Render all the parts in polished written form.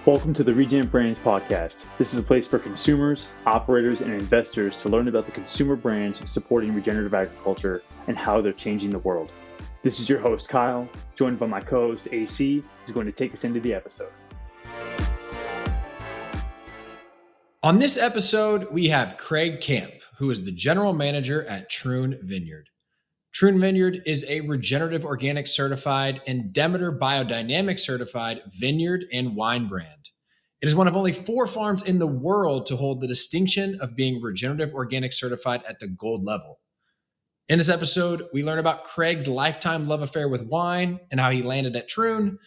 Welcome to the Regenerative Brands podcast. This is a place for consumers, operators, and investors to learn about the consumer brands supporting regenerative agriculture and how they're changing the world. This is your host, Kyle, joined by my co-host, AC, who's going to take us into the episode. On this episode, we have Craig Camp, who is the general manager at Troon Vineyard. Troon Vineyard is a Regenerative Organic Certified and Demeter Biodynamic Certified vineyard and wine brand. It is one of only 4 farms in the world to hold the distinction of being Regenerative Organic Certified at the gold level. In this episode, we learn about Craig's lifetime love affair with wine and how he landed at Troon.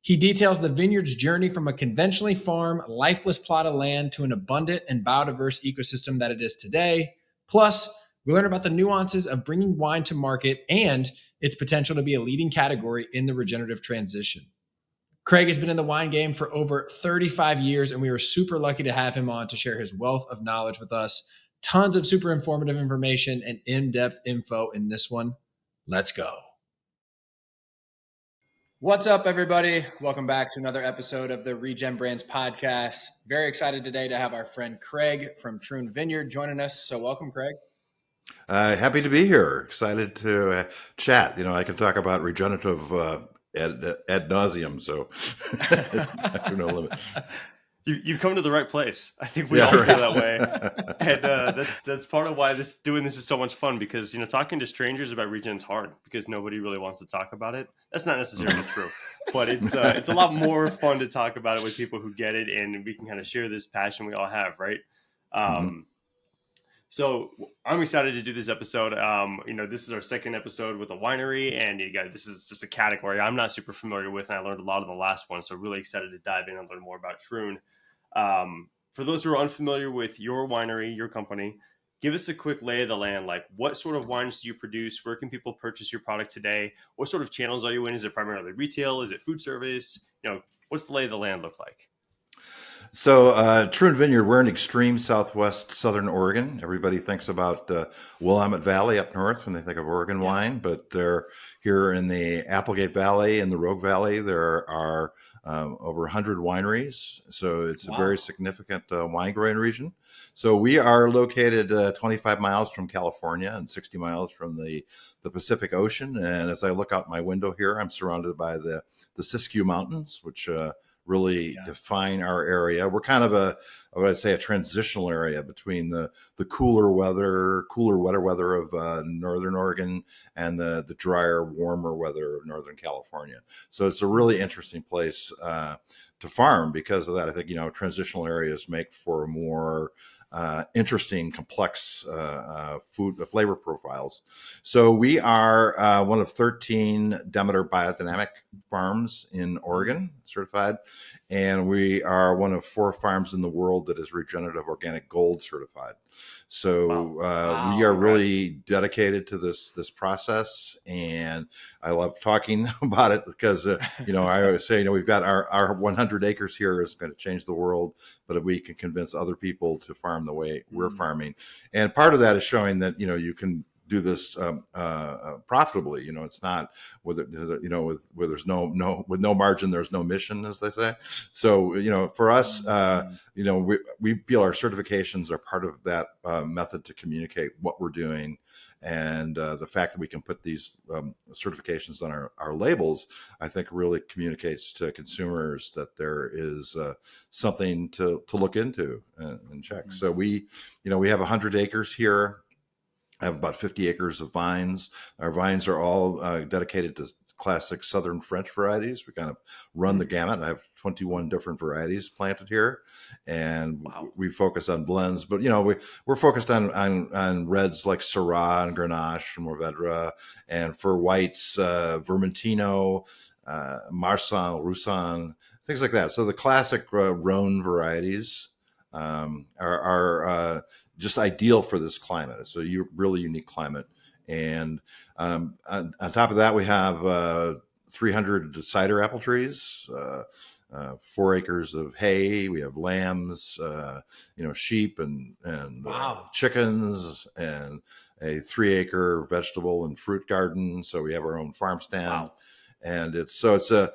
He details the vineyard's journey from a conventionally farmed, lifeless plot of land to an abundant and biodiverse ecosystem that it is today. Plus, we learn about the nuances of bringing wine to market and its potential to be a leading category in the regenerative transition. Craig has been in the wine game for over 35 years, and we were super lucky to have him on to share his wealth of knowledge with us. Tons of super informative information and in-depth info in this one. Let's go. What's up, everybody? Welcome back to another episode of the Regen Brands podcast. Very excited today to have our friend Craig from Troon Vineyard joining us. So welcome, Craig. Happy to be here. Excited to chat. I can talk about regenerative ad nauseum, so no limit. You've come to the right place. I think we all feel that way, and that's part of why doing this is so much fun. Because talking to strangers about regen is hard because nobody really wants to talk about it. That's not necessarily true, but it's a lot more fun to talk about it with people who get it, and we can kind of share this passion we all have, right? So I'm excited to do this episode. This is our second episode with a winery, and this is just a category I'm not super familiar with, and I learned a lot in the last one. So really excited to dive in and learn more about Troon. For those who are unfamiliar with your winery, your company, give us a quick lay of the land. Like, what sort of wines do you produce? Where can people purchase your product today? What sort of channels are you in? Is it primarily retail? Is it food service? What's the lay of the land look like? So Troon Vineyard, we're in extreme southwest southern Oregon. Everybody thinks about Willamette Valley up north when they think of Oregon wine, but they're here in the Applegate Valley and the Rogue Valley. There are over 100 wineries, so it's a very significant wine growing region. So we are located 25 miles from California and 60 miles from the Pacific Ocean. And as I look out my window here, I'm surrounded by the Siskiyou Mountains, which really define our area. We're kind of a transitional area between the cooler, wetter weather of northern Oregon and the drier, warmer weather of Northern California. So it's a really interesting place to farm because of that. I think, transitional areas make for more interesting, complex food flavor profiles. So we are one of 13 Demeter Biodynamic farms in Oregon, certified, and we are one of 4 farms in the world that is Regenerative Organic Gold certified. So we are really dedicated to this process, and I love talking about it because I always say we've got our 100 acres here is going to change the world, but if we can convince other people to farm the way we're farming, and part of that is showing that you can do this profitably. It's not with there's with no margin, there's no mission, as they say. So for us, we feel our certifications are part of that method to communicate what we're doing, and the fact that we can put these certifications on our labels, I think, really communicates to consumers that there is something to look into and check. So we have 100 acres here. I have about 50 acres of vines. Our vines are all dedicated to classic Southern French varieties. We kind of run the gamut. I have 21 different varieties planted here, and we focus on blends. But we're focused on reds like Syrah and Grenache and Mourvedre, and for whites, Vermentino, Marsanne, Roussanne, things like that. So the classic Rhone varieties are just ideal for this climate. It's a really unique climate. And on top of that, we have 300 cider apple trees, 4 acres of hay. We have lambs, sheep and chickens, and a 3-acre vegetable and fruit garden. So we have our own farm stand. And it's a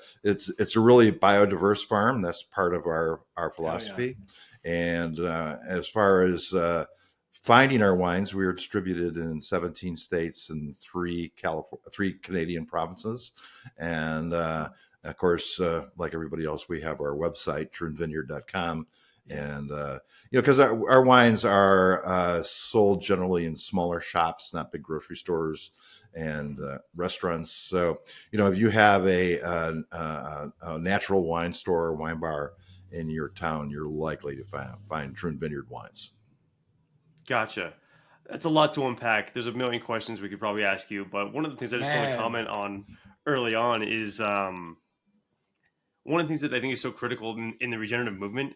really biodiverse farm. That's part of our philosophy. And as far as finding our wines, we are distributed in 17 states and three Canadian provinces. And of course, like everybody else, we have our website, troonvineyard.com. And, because our wines are sold generally in smaller shops, not big grocery stores and restaurants. So, if you have a natural wine store or wine bar in your town, you're likely to find Troon Vineyard wines. Gotcha. That's a lot to unpack. There's a million questions we could probably ask you, but one of the things I just want to comment on early on is one of the things that I think is so critical in the regenerative movement.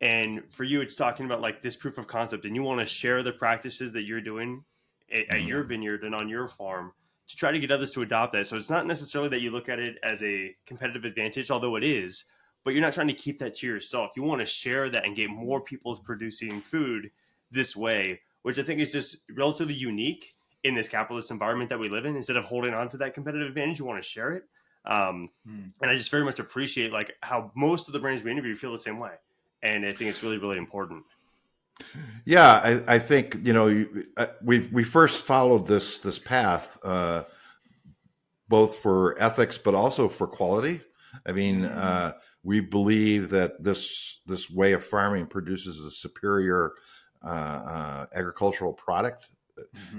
And for you, it's talking about like this proof of concept, and you want to share the practices that you're doing at your vineyard and on your farm to try to get others to adopt that. So it's not necessarily that you look at it as a competitive advantage, although it is, but you're not trying to keep that to yourself. You want to share that and get more people producing food this way, which I think is just relatively unique in this capitalist environment that we live in. Instead of holding on to that competitive advantage, you want to share it. And I just very much appreciate like how most of the brands we interview feel the same way. And I think it's really, really important. Yeah, I think, we first followed this path, both for ethics, but also for quality. I mean, we believe that this way of farming produces a superior agricultural product.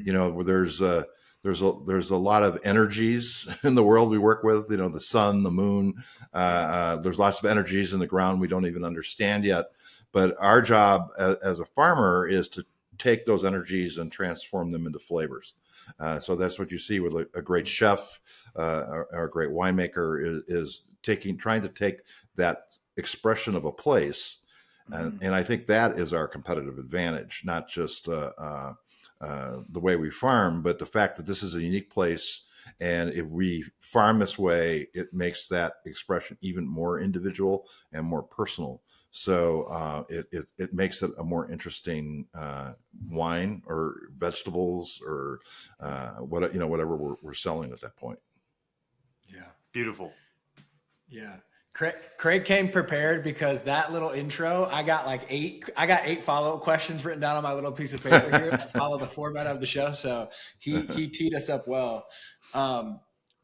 Where there's a lot of energies in the world we work with, the sun, the moon, there's lots of energies in the ground we don't even understand yet. But our job as a farmer is to take those energies and transform them into flavors. So that's what you see with a great chef or a great winemaker is trying to take that expression of a place. And I think that is our competitive advantage, not just the way we farm, but the fact that this is a unique place. And if we farm this way, it makes that expression even more individual and more personal. So it makes it a more interesting wine or vegetables or whatever we're selling at that point. Yeah, beautiful. Yeah. Craig came prepared because that little intro, I got 8 follow-up questions written down on my little piece of paper here that follow the format of the show. So he teed us up well.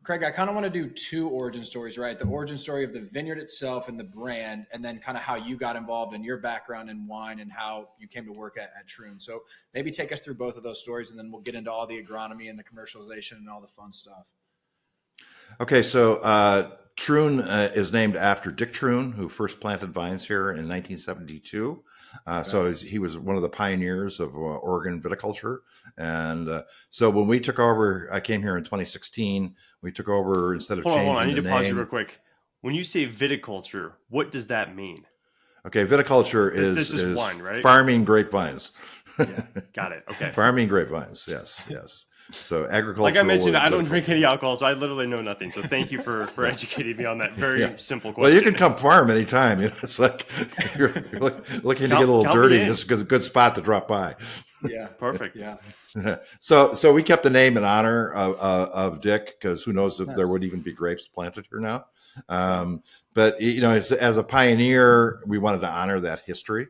Craig, I kind of want to do 2 origin stories, right? The origin story of the vineyard itself and the brand, and then kind of how you got involved in your background in wine and how you came to work at Troon. So maybe take us through both of those stories, and then we'll get into all the agronomy and the commercialization and all the fun stuff. Okay, so Troon is named after Dick Troon, who first planted vines here in 1972. So he was one of the pioneers of Oregon viticulture. And so when we took over, I came here in 2016. We took over instead of changing the name. I need to pause you real quick. When you say viticulture, what does that mean? Okay, viticulture is wine, right? Farming grapevines. Yeah, got it. Okay. Farming grapevines. Yes. So agriculture. Like I mentioned, I don't drink any alcohol, so I literally know nothing. So thank you for educating me on that very simple question. Well, you can come farm anytime. It's like you're looking to get a little dirty. It's a good spot to drop by. Yeah, perfect. Yeah. So we kept the name in honor of Dick, because who knows if there would even be grapes planted here now. But as a pioneer, we wanted to honor that history,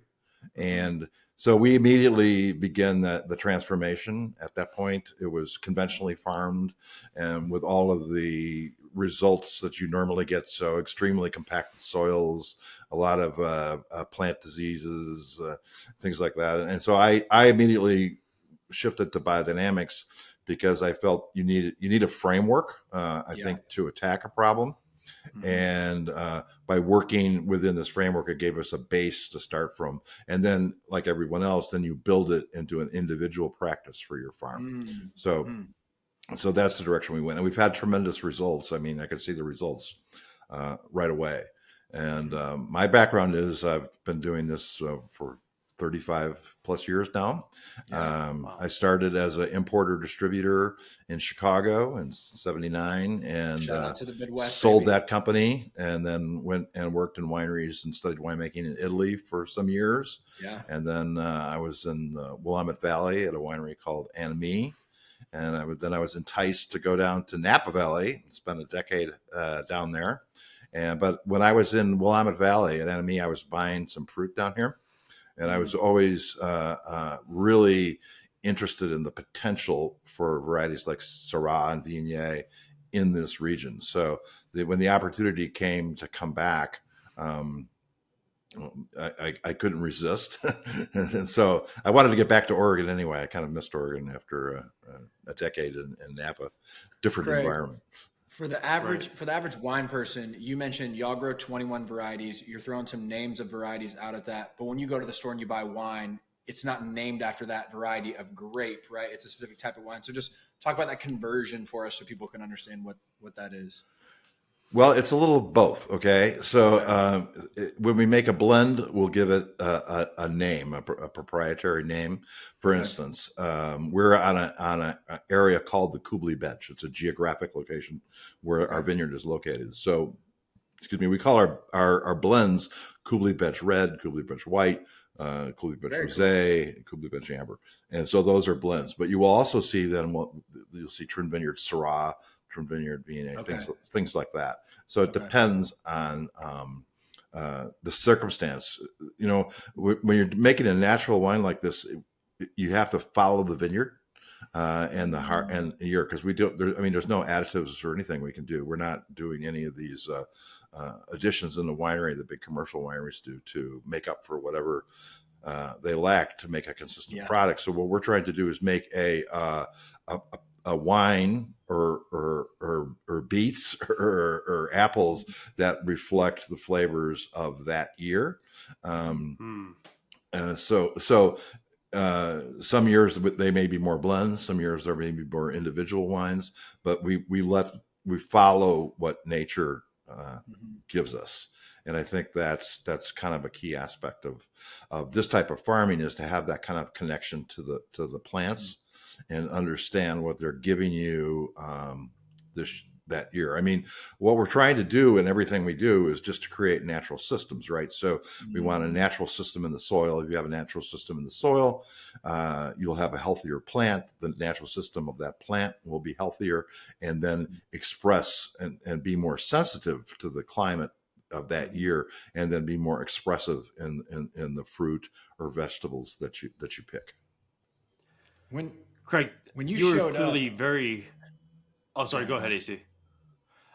and so we immediately began the transformation. At that point, it was conventionally farmed and with all of the results that you normally get. So extremely compacted soils, a lot of plant diseases, things like that. And so I immediately shifted to biodynamics because I felt you need a framework, I think, to attack a problem. Mm-hmm. And by working within this framework, it gave us a base to start from. And then, like everyone else, then you build it into an individual practice for your farm. Mm-hmm. So that's the direction we went. And we've had tremendous results. I mean, I could see the results right away. And my background is I've been doing this for 35 plus years now. Wow. I started as an importer distributor in Chicago in 79 and Shout out to the Midwest, sold that company, and then went and worked in wineries and studied winemaking in Italy for some years. Yeah. And then I was in the Willamette Valley at a winery called Anami. And then I was enticed to go down to Napa Valley, spend a decade down there. But when I was in Willamette Valley at NME, I was buying some fruit down here. And I was always really interested in the potential for varieties like Syrah and Viognier in this region. So when the opportunity came to come back, I couldn't resist. And so I wanted to get back to Oregon anyway. I kind of missed Oregon after a decade in Napa, different Craig, environment. For the average wine person, you mentioned y'all grow 21 varieties. You're throwing some names of varieties out at that. But when you go to the store and you buy wine, it's not named after that variety of grape, right? It's a specific type of wine. So just talk about that conversion for us so people can understand what that is. Well, it's a little both. Okay. So when we make a blend, we'll give it a name, a proprietary name. For instance, we're on an area called the Kubli Bench. It's a geographic location where our vineyard is located. So, we call our blends Kubli Bench Red, Kubli Bench White, Kubli Bench Rosé, Kubli Bench Amber. And so those are blends. But you will also see you'll see Troon Vineyard Syrah, Troon Vineyard Viognier, things like that. So it depends on the circumstance. When you're making a natural wine like this, you have to follow the vineyard and the heart and year, because there's no additives or anything we can do. We're not doing any of these additions in the winery that big commercial wineries do to make up for whatever they lack to make a consistent product. So what we're trying to do is make a wine or beets or apples that reflect the flavors of that year. So some years they may be more blends, some years there may be more individual wines, but we follow what nature gives us. And I think that's kind of a key aspect of this type of farming, is to have that kind of connection to the plants and understand what they're giving you that year. I mean, what we're trying to do in everything we do is just to create natural systems, right? So we want a natural system in the soil. If you have a natural system in the soil, you'll have a healthier plant. The natural system of that plant will be healthier, and then express and be more sensitive to the climate of that year, and then be more expressive in the fruit or vegetables that you pick. Craig, when you were showed clearly up, very. Oh, sorry. Go ahead, AC.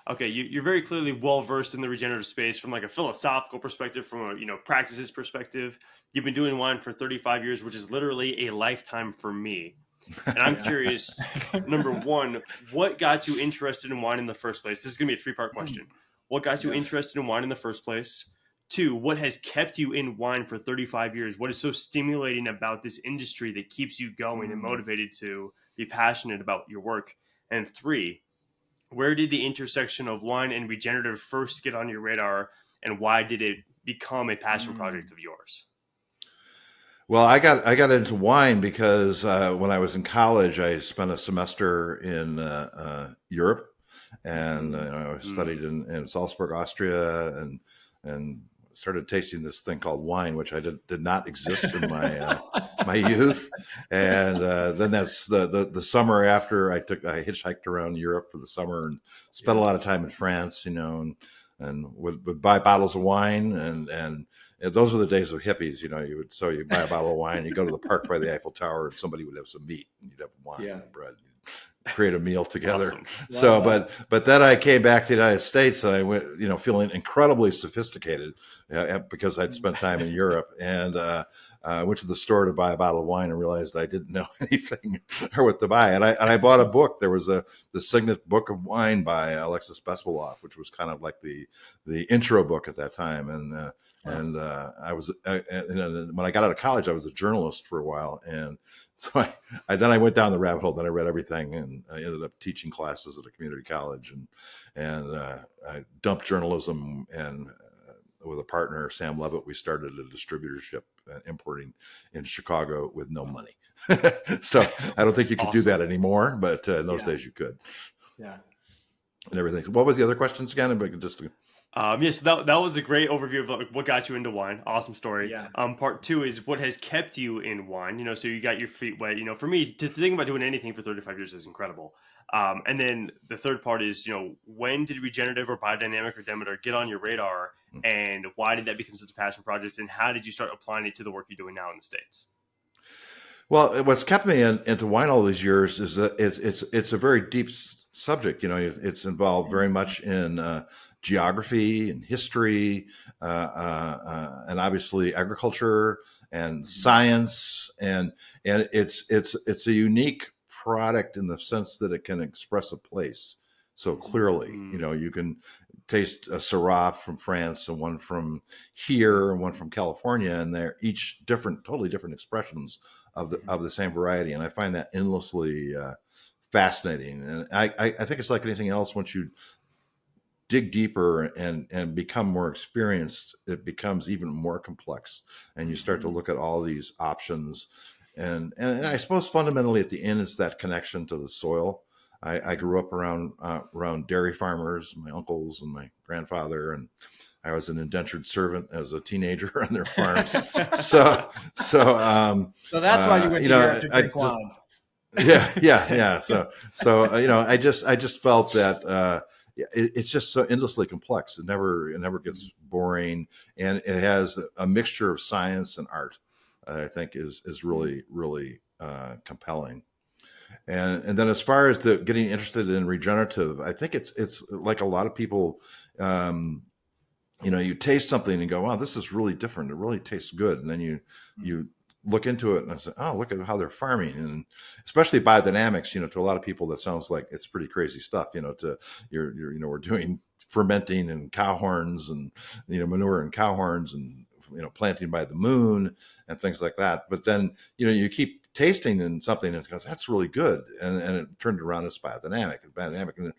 Okay, you're very clearly well versed in the regenerative space from like a philosophical perspective, from a practices perspective. You've been doing wine for 35 years, which is literally a lifetime for me. And I'm curious, number one, what got you interested in wine in the first place? This is going to be a 3-part question. What got you interested in wine in the first place? 2, what has kept you in wine for 35 years? What is so stimulating about this industry that keeps you going and motivated to be passionate about your work? And 3, where did the intersection of wine and regenerative first get on your radar, and why did it become a passion project of yours? Well, I got into wine because when I was in college, I spent a semester in Europe, and I studied in Salzburg, Austria, and started tasting this thing called wine, which I did not exist in my my youth. And then that's the summer after I hitchhiked around Europe for the summer and spent a lot of time in France, and would buy bottles of wine, and those were the days of hippies. You'd buy a bottle of wine, you go to the park by the Eiffel Tower, and somebody would have some meat, and you'd have wine and bread. Create a meal together. Awesome. So, but then I came back to the United States, and I went, feeling incredibly sophisticated because I'd spent time in Europe, and I went to the store to buy a bottle of wine and realized I didn't know anything or what to buy. And I bought a book. There was the Signet Book of Wine by Alexis Bespaloff, which was kind of like the intro book at that time. And I was when I got out of college, I was a journalist for a while, and so I went down the rabbit hole. Then I read everything, and I ended up teaching classes at a community college, and I dumped journalism, and with a partner, Sam Levitt, we started a distributorship importing in Chicago with no money. So I don't think you could do that anymore, but in those days you could. Yeah. And everything. What was the other questions again? So that was a great overview of like what got you into wine. Awesome story. Yeah. Part two is what has kept you in wine. So you got your feet wet. For me to think about doing anything for 35 years is incredible. And then the third part is, when did regenerative or biodynamic or Demeter get on your radar, and why did that become such a passion project, and how did you start applying it to the work you're doing now in the States? Well, what's kept me into wine all these years is that it's a very deep subject. It's involved very much in geography and history, and obviously agriculture and science, and it's a unique product in the sense that it can express a place so clearly. You can taste a Syrah from France and one from here and one from California, and they're each totally different expressions of the same variety. And I find that endlessly fascinating. And I think it's like anything else. Once you dig deeper and become more experienced, it becomes even more complex, and you start to look at all these options. And I suppose fundamentally at the end, it's that connection to the soil. I grew up around dairy farmers, my uncles and my grandfather, and I was an indentured servant as a teenager on their farms. So that's why you went to Europe to drink wine. Yeah. So I just felt that it's just so endlessly complex. It never gets boring, and it has a mixture of science and art. I think is really compelling. And then as far as the getting interested in regenerative, I think it's like a lot of people. You taste something and go, wow, this is really different. It really tastes good. And then you look into it and I say, oh, look at how they're farming. And especially biodynamics, to a lot of people, that sounds like it's pretty crazy stuff, we're doing fermenting and cow horns and, manure and cow horns and, planting by the moon and things like that. But then, you keep tasting in something and it goes, that's really good. And it turned around as biodynamic. And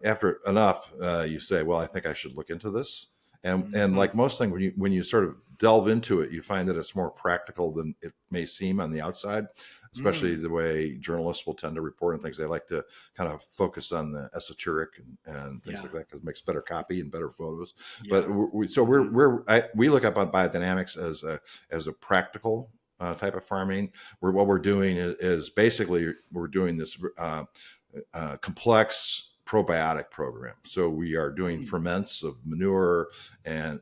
after enough, you say, well, I think I should look into this. And like most things, when you sort of delve into it, you find that it's more practical than it may seem on the outside, especially the way journalists will tend to report and things. They like to kind of focus on the esoteric and things like that because it makes better copy and better photos. Yeah. But we look up on biodynamics as a practical type of farming, where what we're doing is basically we're doing this complex probiotic program. So we are doing ferments of manure and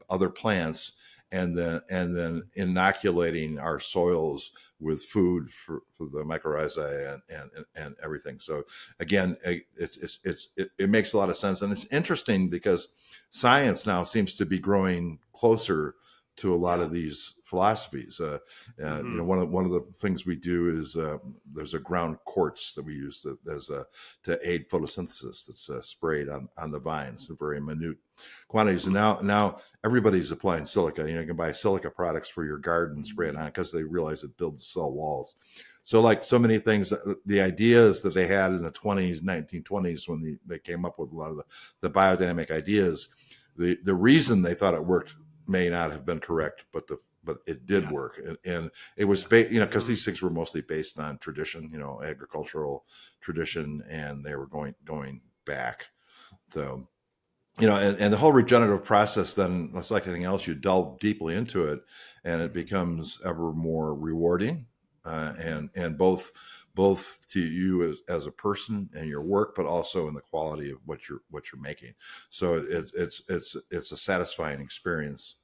other plants, and then inoculating our soils with food for the mycorrhizae and everything. So again, it makes a lot of sense, and it's interesting because science now seems to be growing closer to a lot of these philosophies. One of the things we do is there's a ground quartz that we use to aid photosynthesis that's sprayed on the vines in very minute quantities. And now everybody's applying silica. You can buy silica products for your garden, spray it on, because they realize it builds cell walls. So like so many things, the ideas that they had in the 1920s when they came up with a lot of the biodynamic ideas, the reason they thought it worked may not have been correct, but it did work, and it was because these things were mostly based on tradition, agricultural tradition, and they were going back. So, and the whole regenerative process, then, it's like anything else, you delve deeply into it, and it becomes ever more rewarding, and both to you as a person and your work, but also in the quality of what you're making. So it's a satisfying experience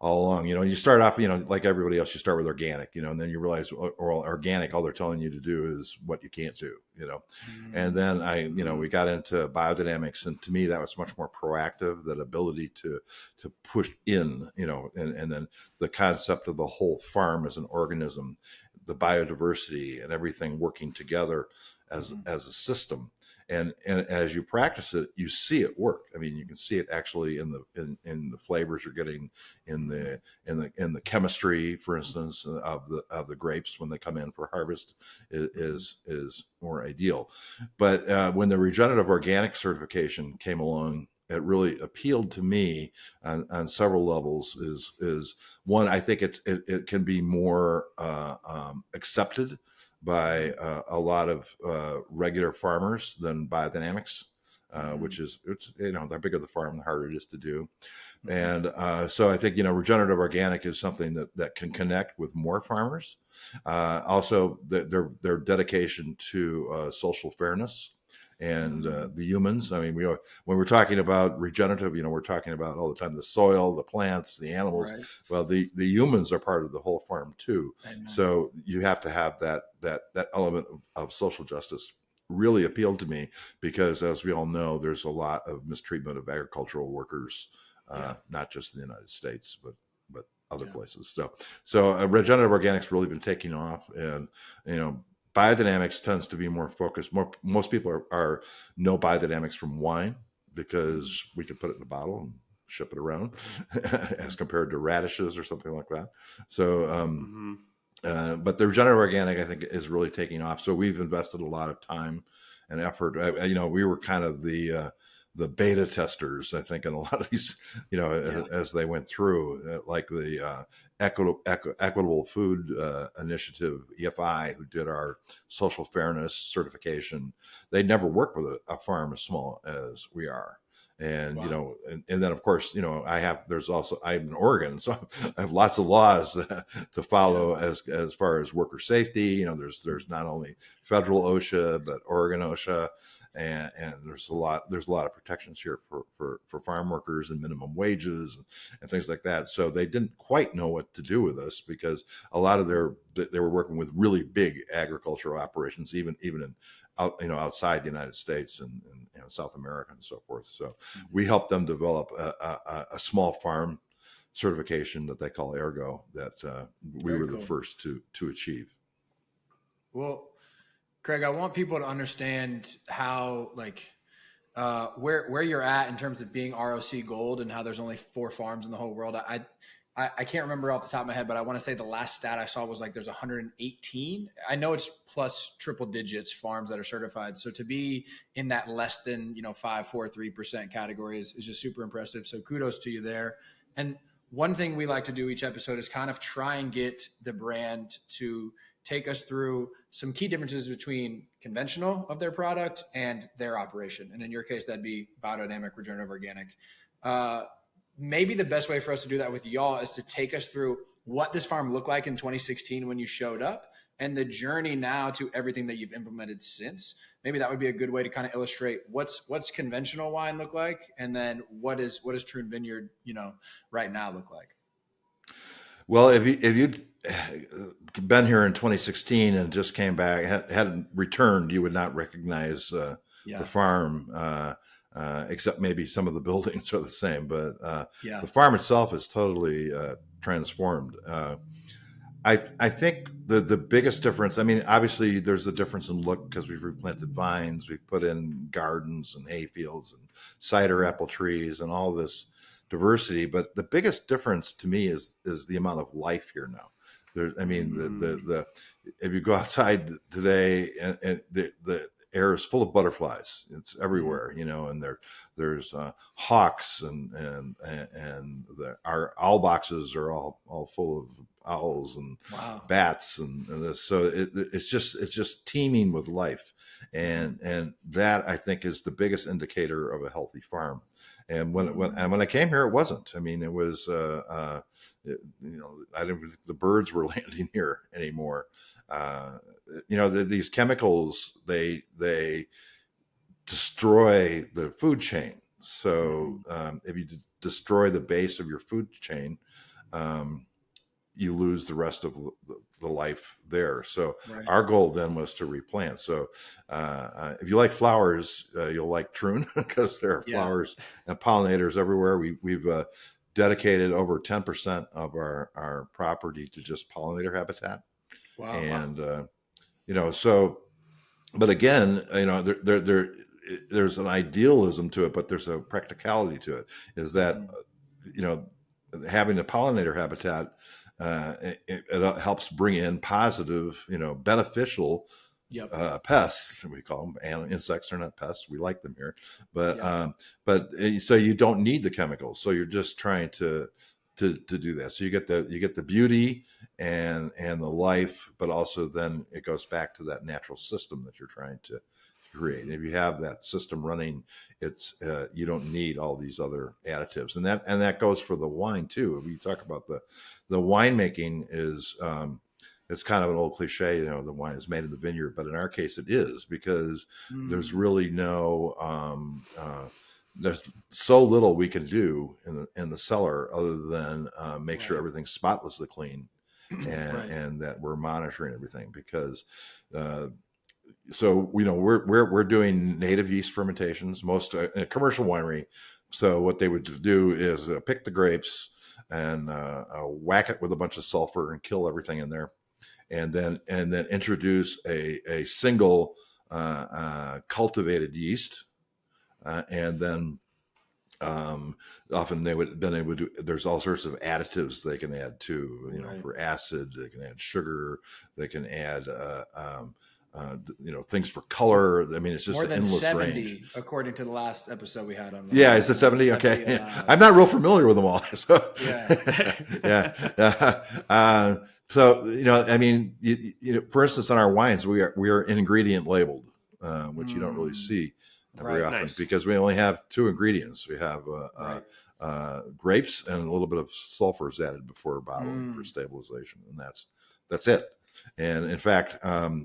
all along. You start off, like everybody else, you start with organic, and then you realize, organic, all they're telling you to do is what you can't do, And then we got into biodynamics, and to me, that was much more proactive, that ability to push in, and then the concept of the whole farm as an organism, the biodiversity and everything working together as a system. And as you practice it, you see it work. I mean, you can see it actually in the flavors you're getting, in the chemistry, for instance, of the grapes when they come in for harvest is more ideal. But when the Regenerative Organic certification came along, it really appealed to me on several levels. Is one, I think it can be more accepted by a lot of regular farmers than biodynamics which is, the bigger the farm, the harder it is to do. And so I think, regenerative organic is something that can connect with more farmers. Also, their dedication to social fairness and the humans. I mean, when we're talking about regenerative, we're talking about all the time the soil, the plants, the animals. Right. Well, the humans are part of the whole farm too. So you have to have that element of social justice. Really appealed to me because, as we all know, there's a lot of mistreatment of agricultural workers, not just in the United States, but other places. So regenerative organics really been taking off, and biodynamics tends to be more focused. Most people are know biodynamics from wine because we can put it in a bottle and ship it around, as compared to radishes or something like that. So. But the regenerative organic, I think, is really taking off. So we've invested a lot of time and effort. We were kind of the beta testers, I think, in a lot of these, as they went through, like the Equitable Food Initiative, EFI, who did our social fairness certification. They never worked with a farm as small as we are. And, wow. And then, of course, I'm in Oregon, so I have lots of laws to follow as far as worker safety. There's not only federal OSHA, but Oregon OSHA, and there's a lot of protections here for farm workers and minimum wages and things like that. So they didn't quite know what to do with us because a lot of they were working with really big agricultural operations, even in outside the United States and South America and so forth. So we helped them develop a small farm certification that they call Ergo that we were the first to achieve. Well, Craig, I want people to understand how where you're at in terms of being ROC Gold and how there's only 4 farms in the whole world. I can't remember off the top of my head, but I want to say the last stat I saw was there's 118. I know it's plus triple digits farms that are certified. So to be in that less than 5, 4, 3% category is just super impressive. So kudos to you there. And one thing we like to do each episode is kind of try and get the brand to take us through some key differences between conventional of their product and their operation. And in your case, that'd be biodynamic, regenerative, organic. Maybe the best way for us to do that with y'all is to take us through what this farm looked like in 2016 when you showed up and the journey now to everything that you've implemented since. Maybe that would be a good way to kind of illustrate what's conventional wine look like, and then what does Troon Vineyard, right now look like? Well, if you'd been here in 2016 and just came back, hadn't returned, you would not recognize the farm. Except maybe some of the buildings are the same, but the farm itself is totally transformed. I think the biggest difference, obviously there's a difference in look because we've replanted vines, we've put in gardens and hay fields and cider apple trees and all this diversity. But the biggest difference to me is the amount of life here now. If you go outside today and the air is full of butterflies. It's everywhere, and there's hawks and our owl boxes are all full of owls and bats and this. So it's just teeming with life, and that I think is the biggest indicator of a healthy farm. And when I came here, it wasn't. It was I didn't think the birds were landing here anymore. These chemicals, they destroy the food chain. So if you destroy the base of your food chain, you lose the rest of the life there. So our goal then was to replant. So if you like flowers, you'll like Troon because there are flowers and pollinators everywhere. We've dedicated over 10% of our property to just pollinator habitat. Wow. And but again, there's an idealism to it, but there's a practicality to it. Is that having a pollinator habitat, it helps bring in positive, beneficial pests. We call them insects. Are not pests. We like them here, but so you don't need the chemicals. So you're just trying to do that. So you get the beauty and the life, but also then it goes back to that natural system that you're trying to create. And if you have that system running, it's you don't need all these other additives, and that goes for the wine too. If you talk about the winemaking is it's kind of an old cliche, the wine is made in the vineyard, but in our case it is, because there's really there's so little we can do in the cellar other than make sure everything's spotlessly clean, and that we're monitoring everything, because so we're doing native yeast fermentations, most in a commercial winery. So what they would do is pick the grapes and whack it with a bunch of sulfur and kill everything in there, and then introduce a single cultivated yeast, and then often they would there's all sorts of additives they can add too, for acid. They can add sugar, they can add things for color. I mean, it's just more an than endless 70 range, according to the last episode we had on. Yeah, is it 70? Okay. I'm not real familiar with them all. So yeah. So, I mean, for instance, on our wines, we are ingredient labeled, which you don't really see very often, because we only have 2 ingredients. We have grapes, and a little bit of sulfur is added before bottling for stabilization, and that's it. And in fact,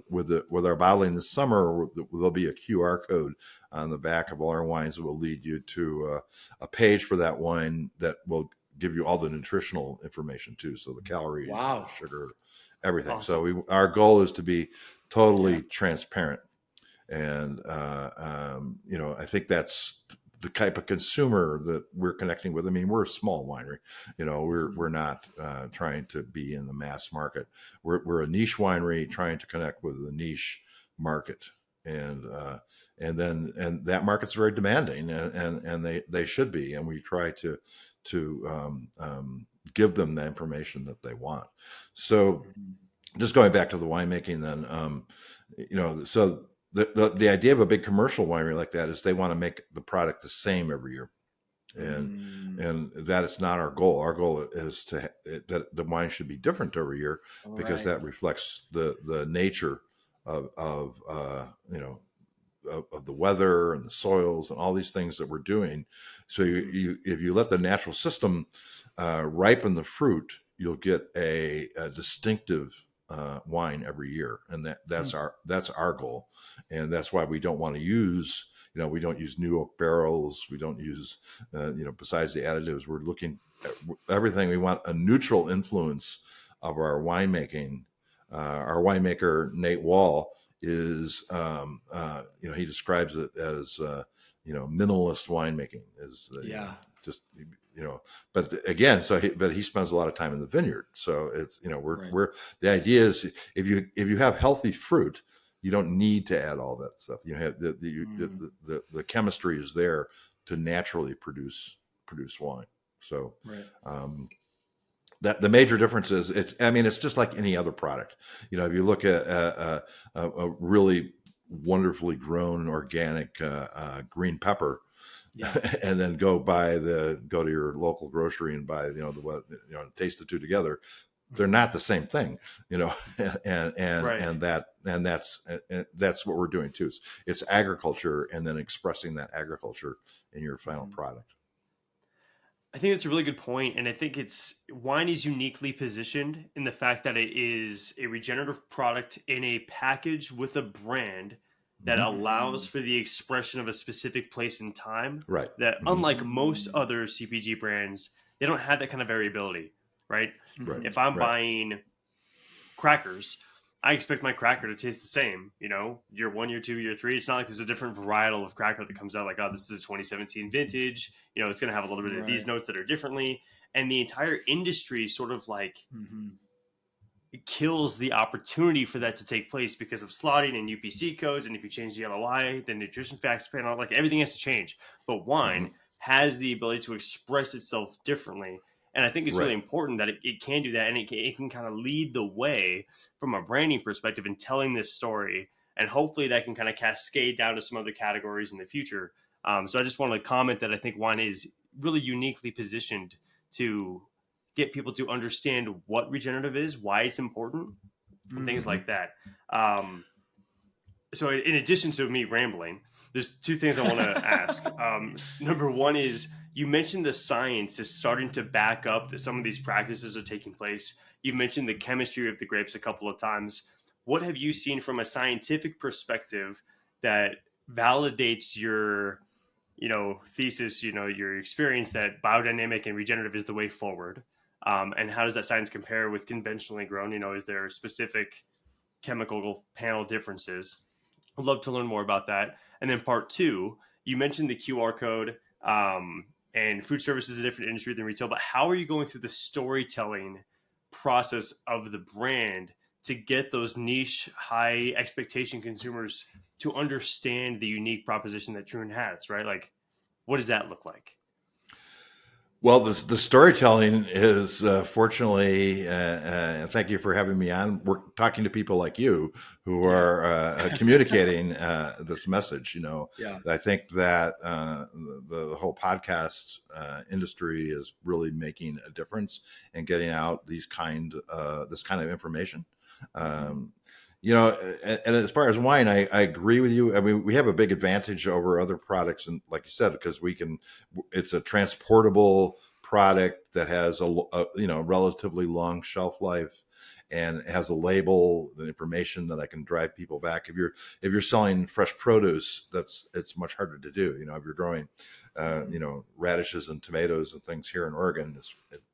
with our bottling this summer, there'll be a QR code on the back of all our wines that will lead you to a page for that wine that will give you all the nutritional information too. So the calories, the sugar, everything. Awesome. So our goal is to be totally transparent. And, I think that's the type of consumer that we're connecting with. I mean, we're a small winery, we're not trying to be in the mass market. We're a niche winery trying to connect with the niche market. And that market's very demanding, and they should be. And we try to give them the information that they want. So just going back to the winemaking then, so the idea of a big commercial winery like that is they want to make the product the same every year. And that is not our goal. Our goal is that the wine should be different every year, because that reflects the nature of the weather and the soils and all these things that we're doing. So if you let the natural system ripen the fruit, you'll get a distinctive wine every year, and that's our goal. And that's why we don't want to use we don't use new oak barrels. We don't use besides the additives, we're looking at everything. We want a neutral influence of our winemaking. Our winemaker Nate Wall is he describes it as minimalist winemaking is but again, but he spends a lot of time in the vineyard. So it's, we're the idea is if you have healthy fruit, you don't need to add all that stuff. You have the chemistry is there to naturally produce wine. So, that the major difference is it's just like any other product. If you look at a really wonderfully grown organic green pepper, and then go to your local grocery and buy taste the two together, they're not the same thing, and that's what we're doing too. It's agriculture, and then expressing that agriculture in your final product. I think that's a really good point, and I think wine is uniquely positioned in the fact that it is a regenerative product in a package with a brand that allows for the expression of a specific place and time. Right. That unlike most other CPG brands, they don't have that kind of variability, right? If I'm buying crackers, I expect my cracker to taste the same, year 1, year 2, year 3. It's not like there's a different varietal of cracker that comes out like, oh, this is a 2017 vintage. It's going to have a little bit of these notes that are differently. And the entire industry sort of like it kills the opportunity for that to take place because of slotting and UPC codes. And if you change the LOI, the nutrition facts panel, like everything has to change. But wine has the ability to express itself differently. And I think it's really important that it can do that, and it can kind of lead the way from a branding perspective in telling this story. And hopefully that can kind of cascade down to some other categories in the future. So I just want to comment that I think wine is really uniquely positioned to get people to understand what regenerative is, why it's important, and things like that. So in addition to me rambling, there's two things I want to ask. Number one is, you mentioned the science is starting to back up that some of these practices are taking place. You mentioned the chemistry of the grapes a couple of times. What have you seen from a scientific perspective that validates your, thesis, your experience that biodynamic and regenerative is the way forward? And how does that science compare with conventionally grown? Is there specific chemical panel differences? I'd love to learn more about that. And then part two, you mentioned the QR code, and food service is a different industry than retail, but how are you going through the storytelling process of the brand to get those niche, high expectation consumers to understand the unique proposition that Troon has, right? Like, what does that look like? Well, the storytelling is fortunately, and thank you for having me on. We're talking to people like you who are communicating this message. I think that the whole podcast industry is really making a difference in getting out this kind of information. And as far as wine, I agree with you. I mean, we have a big advantage over other products, and like you said, because it's a transportable product that has a relatively long shelf life, and has a label, the information that I can drive people back. If you're selling fresh produce, it's much harder to do. If you're growing, radishes and tomatoes and things here in Oregon,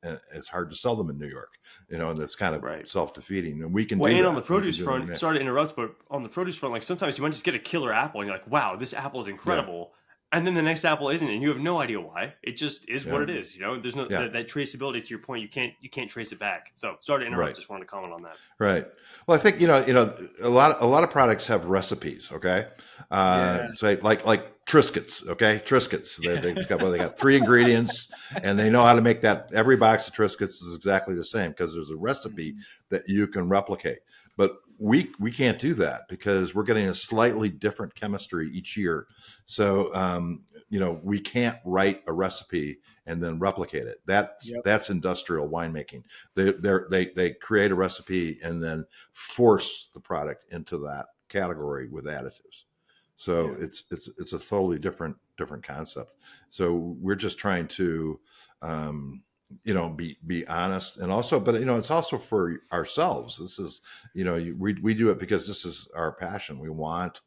it's hard to sell them in New York. And it's kind of self-defeating. And we can. Well, and on the produce front, sorry to interrupt, but on the produce front, like sometimes you might just get a killer apple, and you're like, "Wow, this apple is incredible." Yeah. And then the next apple isn't, and you have no idea why. It just is what it is. There's no that traceability. To your point, you can't trace it back. So sorry to interrupt. Right. Just wanted to comment on that. Right. Well, I think a lot of products have recipes. Okay. Say like Triscuits. Okay, Triscuits. They got 3 ingredients, and they know how to make that. Every box of Triscuits is exactly the same because there's a recipe that you can replicate. But we can't do that because we're getting a slightly different chemistry each year. So we can't write a recipe and then replicate it. That's industrial winemaking. They create a recipe and then force the product into that category with additives. So it's a totally different concept. So we're just trying to be honest, and also, but it's also for ourselves. This is, we do it because this is our passion. We want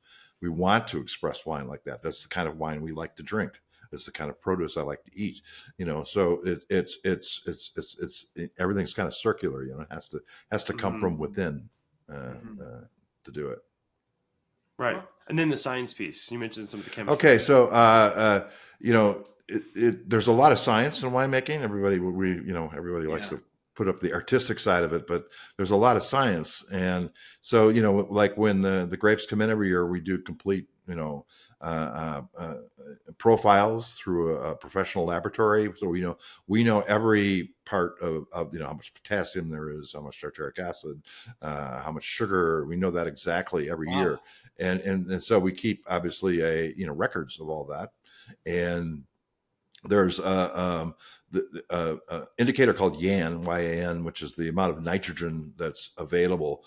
to express wine like that. That's the kind of wine we like to drink. It's the kind of produce I like to eat. So it's everything's kind of circular. It has to come from within to do it. Right. And then the science piece. You mentioned some of the chemistry. Okay, so there's a lot of science in winemaking. Everybody likes to put up the artistic side of it, but there's a lot of science. And so, like when the grapes come in every year, we do complete, profiles through a professional laboratory. So we know every part of how much potassium there is, how much tartaric acid, how much sugar. We know that exactly every year. And so we keep obviously records of all that. And there's the indicator called YAN, Y-A-N, which is the amount of nitrogen that's available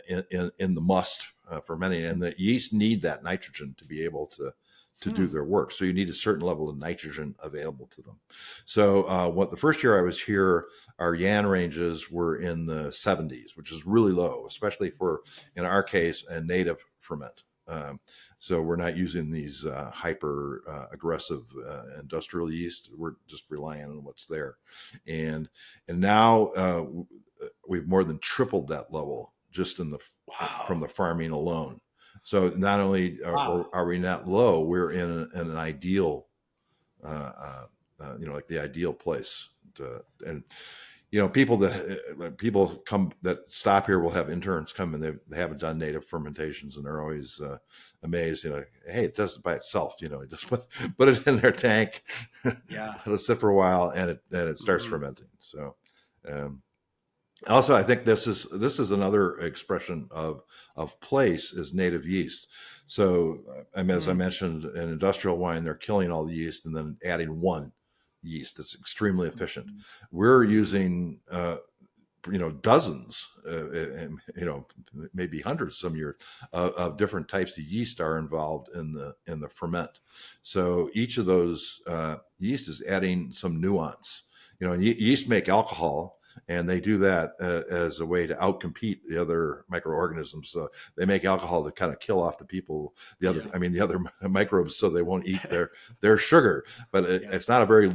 in the must fermenting, and the yeast need that nitrogen to be able to do their work. So you need a certain level of nitrogen available to them. So the first year I was here, our YAN ranges were in the 70s, which is really low, especially for, in our case, a native ferment. So we're not using these hyper aggressive industrial yeast. We're just relying on what's there. And now we've more than tripled that level just from the farming alone. So not only are we not low, we're in an ideal, like the ideal place. People come that stop here will have interns come, and they haven't done native fermentations, and they're always amazed. Hey, it does it by itself. Just put it in their tank, let it sit for a while, and it starts fermenting. So. Also, I think this is another expression of place is native yeast. So, as I mentioned, in industrial wine, they're killing all the yeast and then adding one yeast that's extremely efficient. We're using dozens, maybe hundreds some years of different types of yeast are involved in the ferment. So each of those yeast is adding some nuance. And yeast make alcohol, and they do that as a way to outcompete the other microorganisms. So they make alcohol to kind of kill off the other microbes, so they won't eat their sugar. But it's not a very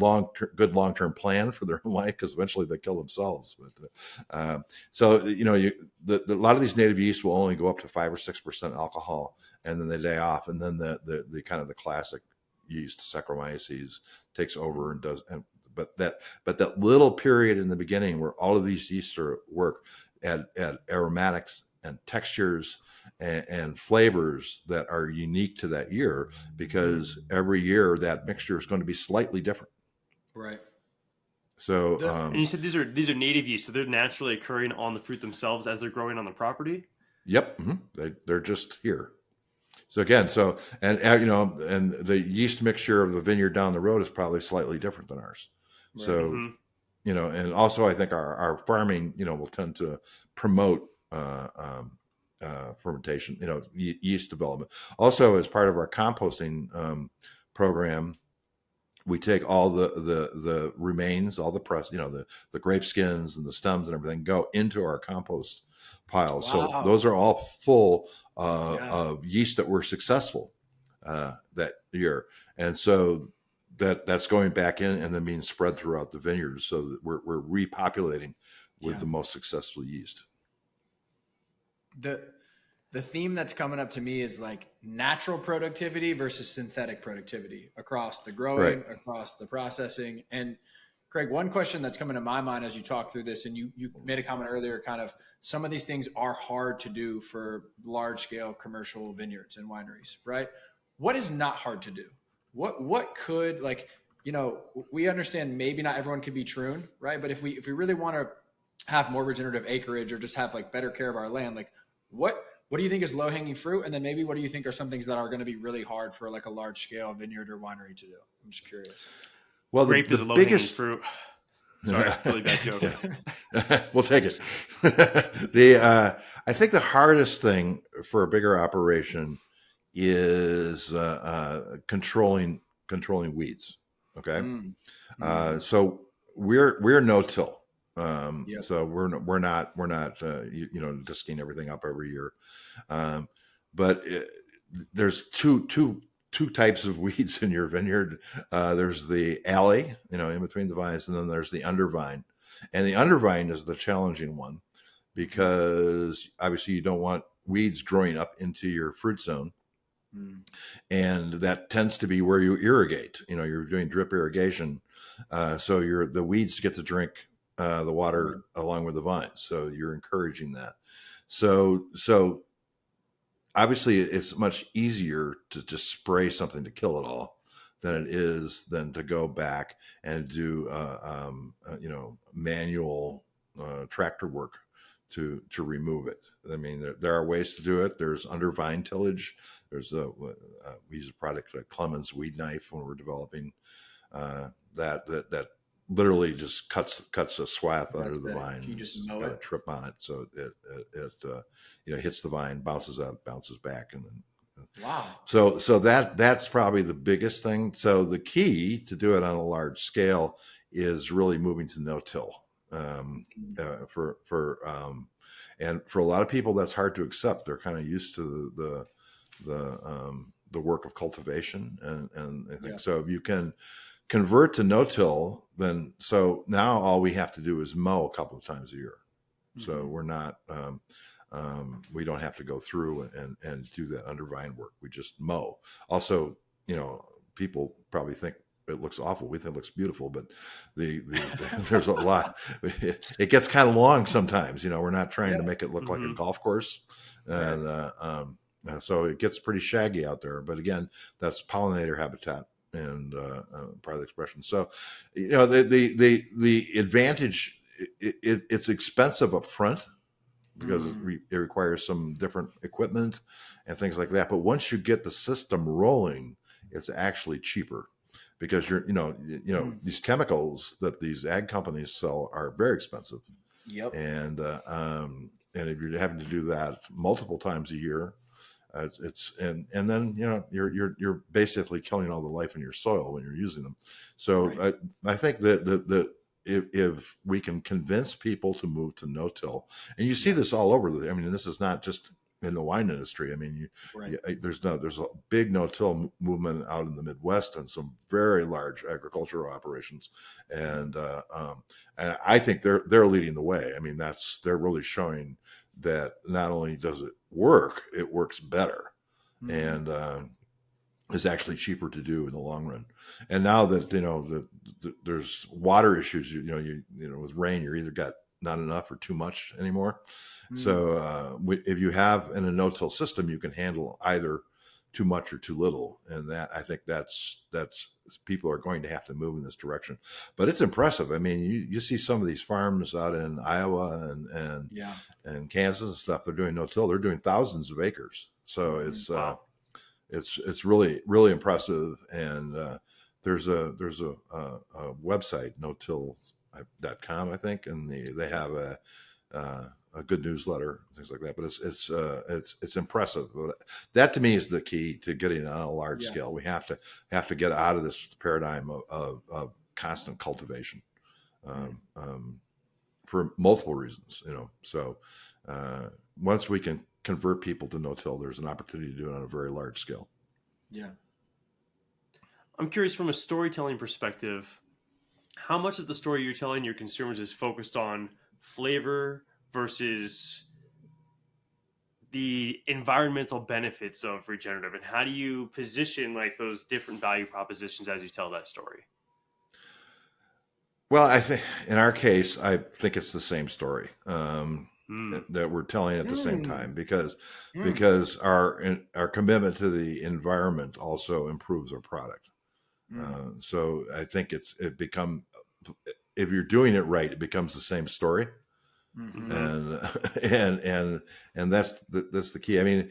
good long-term plan for their life, because eventually they kill themselves. But so a lot of these native yeast will only go up to 5 or 6% alcohol, and then they die off, and then the kind of the classic yeast, Saccharomyces, takes over and does. But that little period in the beginning where all of these yeasts work at aromatics and textures and flavors that are unique to that year, because every year that mixture is going to be slightly different. Right. So, and you said these are native yeast, so they're naturally occurring on the fruit themselves as they're growing on the property. Yep, they're just here. So again, and the yeast mixture of the vineyard down the road is probably slightly different than ours. Right. So, and also I think our farming, will tend to promote fermentation, yeast development. Also, as part of our composting program, we take all the remains, all the press, the grape skins and the stems and everything, go into our compost piles. Wow. So those are all full of yeast that were successful that year, and so that's going back in and then being spread throughout the vineyards, so that we're repopulating with the most successful yeast. The theme that's coming up to me is like natural productivity versus synthetic productivity across the growing, across the processing. And Craig, one question that's coming to my mind as you talk through this, and you made a comment earlier, kind of some of these things are hard to do for large scale commercial vineyards and wineries, right? What is not hard to do? What could, we understand maybe not everyone can be Troon, right? But if we really want to have more regenerative acreage or just have better care of our land, what do you think is low hanging fruit? And then maybe what do you think are some things that are going to be really hard for a large scale vineyard or winery to do? I'm just curious. Well, grape is a low hanging fruit. Sorry, really bad joke. We'll take it. I think the hardest thing for a bigger operation is controlling weeds. Okay. So we're no-till. So we're not disking everything up every year. But there's two types of weeds in your vineyard. There's the alley, in between the vines, and then there's the undervine. And the undervine is the challenging one, because obviously you don't want weeds growing up into your fruit zone. And that tends to be where you irrigate. You're doing drip irrigation, so the weeds get to drink the water along with the vines. So you're encouraging that. So obviously it's much easier to just spray something to kill it all than it is to go back and do manual tractor work to remove it. I mean, there are ways to do it. There's undervine tillage. There's we use a product like Clemens weed knife when we're developing that literally just cuts a swath under the vine. You just got a trip on it, so it hits the vine, bounces out, bounces back, and then wow. So that's probably the biggest thing. So the key to do it on a large scale is really moving to no-till. And for a lot of people, that's hard to accept. They're kind of used to the work of cultivation, and I think so. If you can convert to no-till, then so now all we have to do is mow a couple of times a year. So we're not we don't have to go through and do that undervine work. We just mow. Also, people probably think it looks awful. We think it looks beautiful, but there's a lot. It gets kind of long sometimes. We're not trying to make it look like a golf course, and so it gets pretty shaggy out there. But again, that's pollinator habitat and part of the expression. So, the advantage, it's expensive up front because it requires some different equipment and things like that. But once you get the system rolling, it's actually cheaper. Because these chemicals that these ag companies sell are very expensive, Yep. And if you're having to do that multiple times a year, and then you're basically killing all the life in your soil when you're using them. So Right. I think that if we can convince people to move to no-till, and you see this all over I mean, this is not just in the wine industry. I mean, Right. there's a big no-till movement out in the Midwest and some very large agricultural operations, and I think they're leading the way. I mean, they're really showing that not only does it work, it works better, and is actually cheaper to do in the long run. And now that there's water issues, with rain, you're either got not enough or too much anymore. So if you have in a no-till system, you can handle either too much or too little, and that I think that's people are going to have to move in this direction. But it's impressive. I mean, you see some of these farms out in Iowa and Kansas and stuff. They're doing no-till. They're doing thousands of acres. So it's really, really impressive. And there's a website, notill.com, I think, and they have a good newsletter, things like that. But it's impressive. That to me is the key to getting on a large scale. We have to get out of this paradigm of constant cultivation for multiple reasons. So once we can convert people to no-till, there's an opportunity to do it on a very large scale. Yeah. I'm curious, from a storytelling perspective, how much of the story you're telling your consumers is focused on flavor versus the environmental benefits of regenerative, and how do you position like those different value propositions as you tell that story? Well, I think in our case, I think it's the same story that we're telling at the same time, because our commitment to the environment also improves our product. So I think if you're doing it right, it becomes the same story. And that's the key. I mean,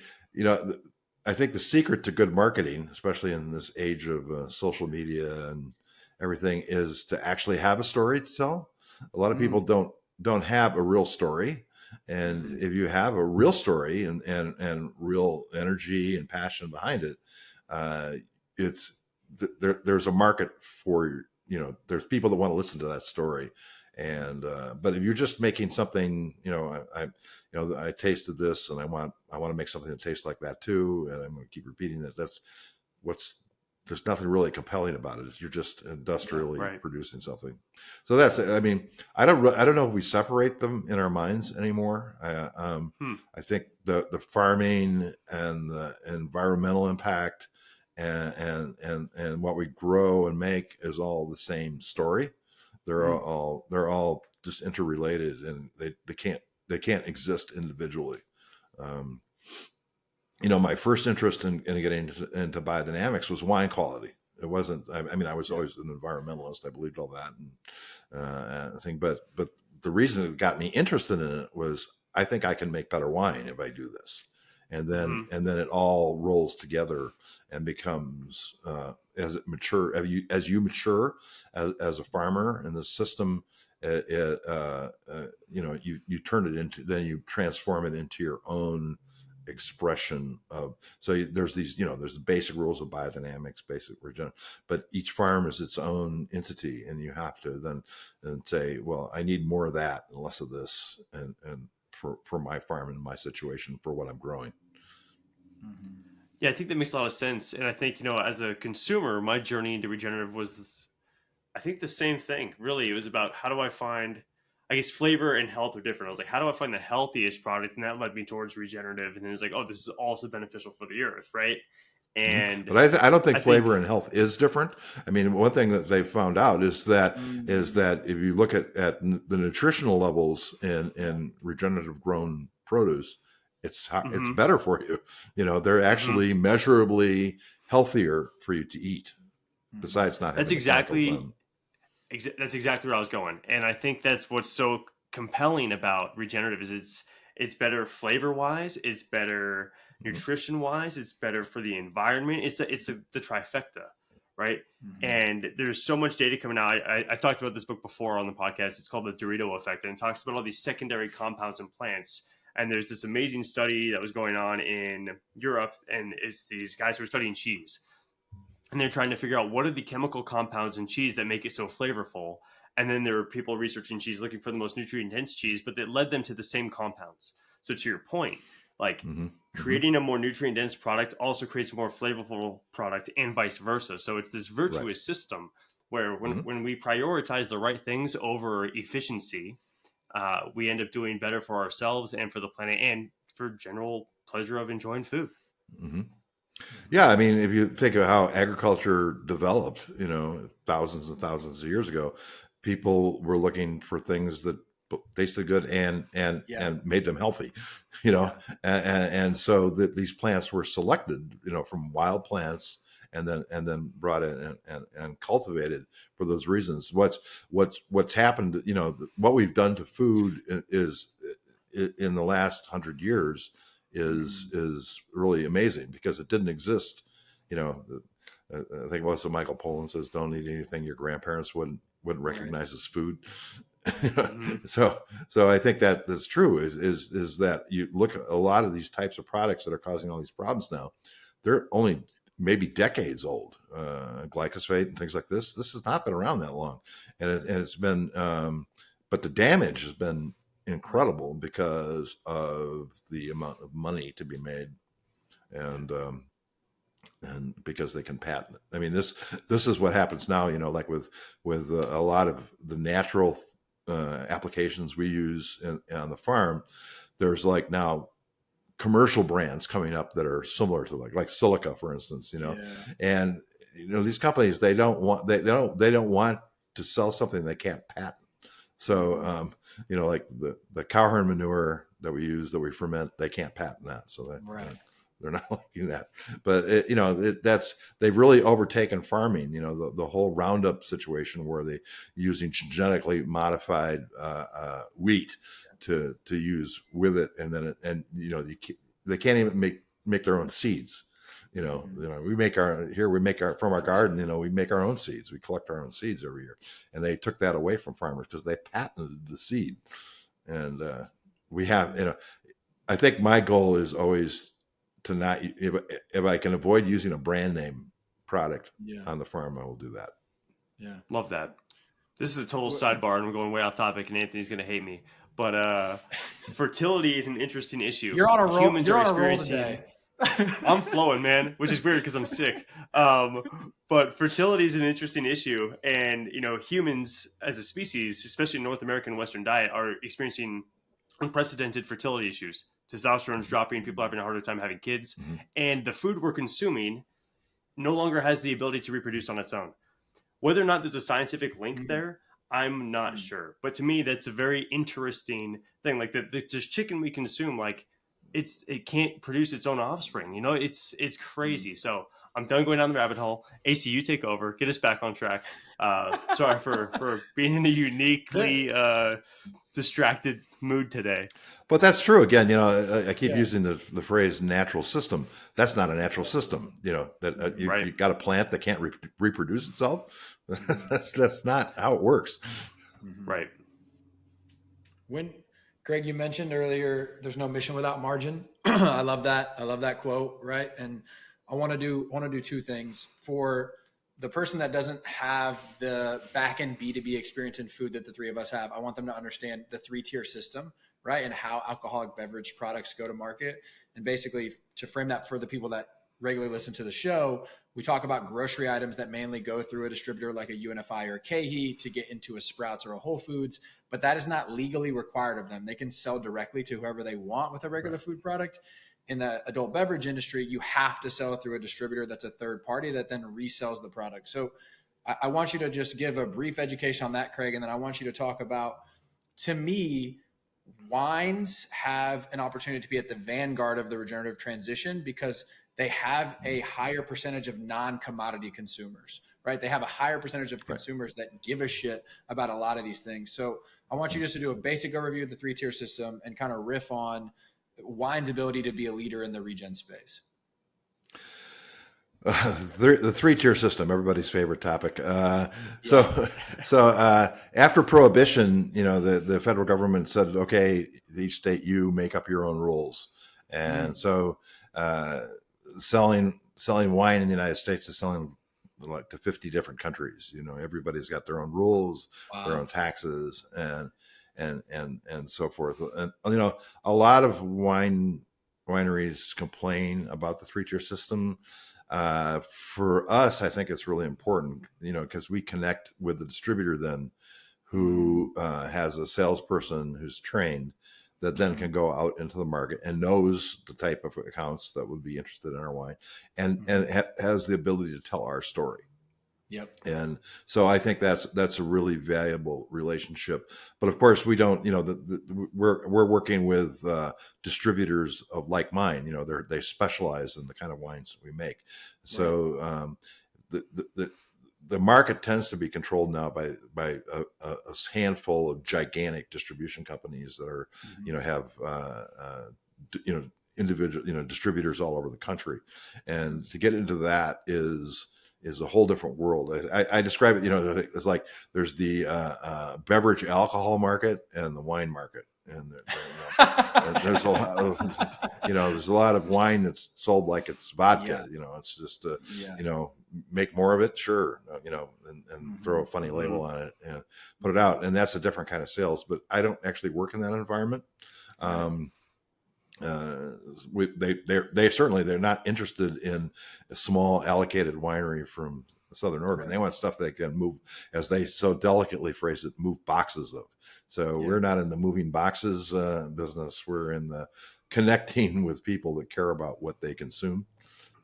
I think the secret to good marketing, especially in this age of social media and everything, is to actually have a story to tell. A lot of people don't have a real story. And if you have a real story and real energy and passion behind it, there's a market for, there's people that want to listen to that story. And but if you're just making something, I tasted this and I want to make something that tastes like that too, and I'm going to keep repeating that. There's nothing really compelling about it. You're just industrially producing something. So that's it. I mean, I don't know if we separate them in our minds anymore. I think the farming and the environmental impact and what we grow and make is all the same story. They're all just interrelated, and they can't exist individually. My first interest in getting into biodynamics was wine quality. It wasn't. I mean, I was always an environmentalist. I believed all that and thing. But the reason it got me interested in it was I think I can make better wine if I do this, and then it all rolls together and becomes as you mature as a farmer in the system. You turn it into, then you transform it into your own expression of. So there's these, there's the basic rules of biodynamics, basic regeneration, but each farm is its own entity, and you have to then say, well, I need more of that and less of this, and for my farm and my situation, for what I'm growing. Yeah, I think that makes a lot of sense. And I think, as a consumer, my journey into regenerative was, I think, the same thing. Really, it was about how do I find, I guess, flavor and health are different. I was like, how do I find the healthiest product? And that led me towards regenerative. And then it's like, oh, this is also beneficial for the earth, right? And but I don't think flavor and health is different. I mean, one thing that they've found out is that if you look at the nutritional levels in regenerative grown produce, it's better for you. They're actually measurably healthier for you to eat. Besides not having that's exactly where I was going. And I think that's what's so compelling about regenerative is it's better flavor wise, it's better nutrition wise, it's better for the environment. It's the trifecta, right? And there's so much data coming out. I've talked about this book before on the podcast. It's called The Dorito Effect, and it talks about all these secondary compounds in plants. And there's this amazing study that was going on in Europe, and it's these guys who are studying cheese. And they're trying to figure out what are the chemical compounds in cheese that make it so flavorful. And then there are people researching cheese looking for the most nutrient-dense cheese, but that led them to the same compounds. So to your point, like creating a more nutrient-dense product also creates a more flavorful product and vice versa. So it's this virtuous system where when we prioritize the right things over efficiency, we end up doing better for ourselves and for the planet and for general pleasure of enjoying food. Yeah, I mean, if you think of how agriculture developed, thousands and thousands of years ago, people were looking for things that tasted good and made them healthy, and so that these plants were selected, from wild plants and then brought in and cultivated for those reasons. What's happened, what we've done to food is in the last 100 years is really amazing, because it didn't exist. I think also Michael Pollan says, "Don't eat anything your grandparents wouldn't recognize as food." So I think that that's true. Is that you look at a lot of these types of products that are causing all these problems now, they're only maybe decades old. Glyphosate and things like this has not been around that long, and it's been, but the damage has been incredible because of the amount of money to be made, and because they can patent it. I mean, this is what happens now, like with a lot of the natural applications we use on the farm. There's like now commercial brands coming up that are similar to like silica, for instance, and these companies, they don't want to sell something they can't patent. So, like the cowherd manure that we use, that we ferment, they can't patent that. So they're not liking that. But, they've really overtaken farming, the whole Roundup situation where they using genetically modified wheat to use with it. And then, they can't even make their own seeds. We make from our garden, we make our own seeds. We collect our own seeds every year. And they took that away from farmers because they patented the seed. And we have, I think my goal is always to not, if I can avoid using a brand name product on the farm, I will do that. Yeah. Love that. This is a total sidebar, and we're going way off topic, and Anthony's going to hate me. But fertility is an interesting issue. You're on a roll. You're on a roll today. I'm flowing, man, which is weird because I'm sick. But fertility is an interesting issue. And, humans as a species, especially in North American Western diet, are experiencing unprecedented fertility issues. Testosterone's dropping, people are having a harder time having kids. And the food we're consuming no longer has the ability to reproduce on its own. Whether or not there's a scientific link there, I'm not sure. But to me, that's a very interesting thing. Like this chicken we consume, like, it can't produce its own offspring. It's crazy. So I'm done going down the rabbit hole. AC, you take over. Get us back on track. Sorry for being in a uniquely distracted mood today. But that's true. Again, I keep using the phrase natural system. That's not a natural system. That you got a plant that can't reproduce itself. That's not how it works. Right. When Greg, you mentioned earlier, there's no mission without margin. I love that. I love that quote. Right. And I want to do two things. For the person that doesn't have the back end B2B experience in food that the three of us have, I want them to understand the 3-tier system, right? And how alcoholic beverage products go to market. And basically, to frame that for the people that regularly listen to the show, we talk about grocery items that mainly go through a distributor like a UNFI or a KeHE to get into a Sprouts or a Whole Foods, but that is not legally required of them. They can sell directly to whoever they want with a regular food product. In the adult beverage industry, you have to sell through a distributor that's a third party that then resells the product. So I want you to just give a brief education on that, Craig, and then I want you to talk about, to me, wines have an opportunity to be at the vanguard of the regenerative transition because they have a higher percentage of non-commodity consumers, right? They have a higher percentage of consumers that give a shit about a lot of these things. So I want you just to do a basic overview of the 3-tier system and kind of riff on wine's ability to be a leader in the regen space. The three-tier system, everybody's favorite topic. After Prohibition, the federal government said, okay, each state, you make up your own rules. And so selling wine in the United States is selling like to 50 different countries. Everybody's got their own rules, their own taxes, and so forth. And, a lot of wineries complain about the three-tier system. For us, I think it's really important, because we connect with the distributor then who has a salesperson who's trained that then can go out into the market and knows the type of accounts that would be interested in our wine and has the ability to tell our story. Yep. And so I think that's a really valuable relationship. But of course, we don't. We're working with distributors of like mine. They specialize in the kind of wines we make. So the market tends to be controlled now by a handful of gigantic distribution companies that are have individual distributors all over the country, and to get into that is a whole different world. I describe it, it's like there's the beverage alcohol market and the wine market, and there's a lot of, there's a lot of wine that's sold like it's vodka. It's just make more of it, sure, and throw a funny label on it and put it out, and that's a different kind of sales. But I don't actually work in that environment. They're not interested in a small allocated winery from Southern Oregon. They want stuff they can move, as they so delicately phrase it, move boxes of. So we're not in the moving boxes business. We're in the connecting with people that care about what they consume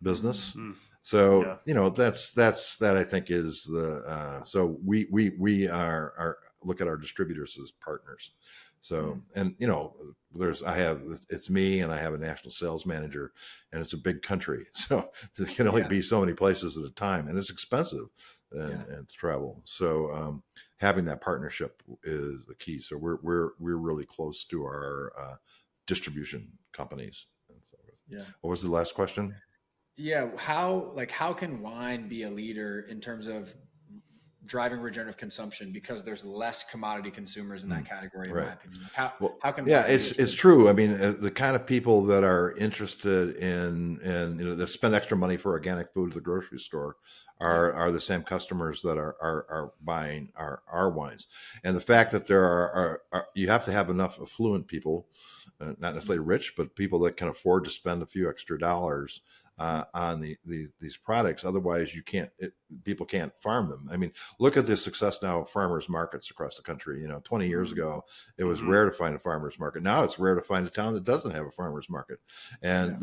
business. Mm-hmm. So that's I think is the so we are look at our distributors as partners. So, and it's me, and I have a national sales manager, and it's a big country. So there can only be so many places at a time, and it's expensive and to travel. So having that partnership is the key. So we're really close to our distribution companies. So, what was the last question? Yeah. How can wine be a leader in terms of driving regenerative consumption, because there's less commodity consumers in that category, in my opinion? How can it's true. I mean, the kind of people that are interested in that spend extra money for organic food at the grocery store are the same customers that are buying our wines. And the fact that there are you have to have enough affluent people, not necessarily rich, but people that can afford to spend a few extra dollars on these products. Otherwise, people can't farm them. I mean, look at the success now of farmers markets across the country. 20 years ago, it was rare to find a farmers market. Now it's rare to find a town that doesn't have a farmers market. And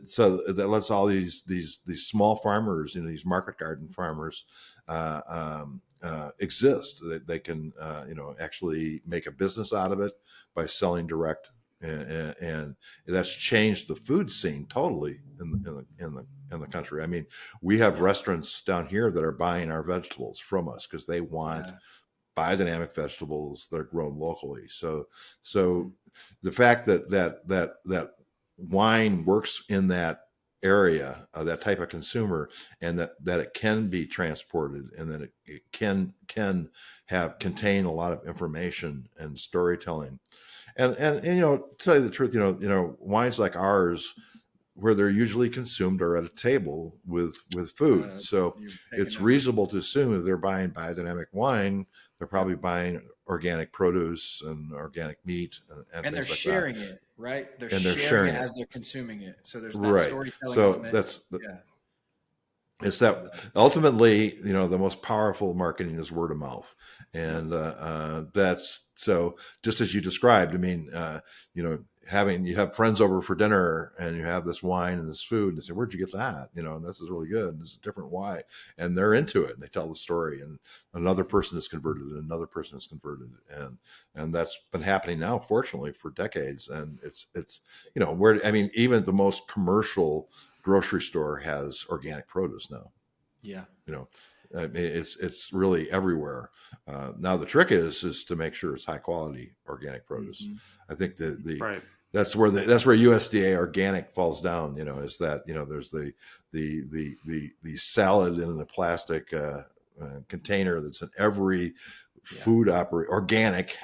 so that lets all these small farmers, these market garden farmers, exist. They can actually make a business out of it by selling direct. And that's changed the food scene totally in the country. I mean, we have restaurants down here that are buying our vegetables from us because they want biodynamic vegetables that are grown locally. So the fact that wine works in that area, that type of consumer, and that it can be transported, and that it can contain a lot of information and storytelling. And to tell you the truth, wines like ours, where they're usually consumed, are at a table with food. So it's reasonable to assume if they're buying biodynamic wine, they're probably buying organic produce and organic meat, and they're sharing it, right? They're sharing it as they're consuming it. So there's that storytelling element. It's that ultimately, the most powerful marketing is word of mouth. And that's so, just as you described, I mean, you have friends over for dinner and you have this wine and this food, and they say, "Where'd you get that?" And this is really good. And this is a different why. And they're into it, and they tell the story, and another person is converted and another person is converted. And that's been happening now, fortunately, for decades. And it's even the most commercial grocery store has organic produce now. I mean, it's really everywhere. Now the trick is to make sure it's high quality organic produce. I think the That's where USDA organic falls down. Is that there's the salad in the plastic container that's in every food organic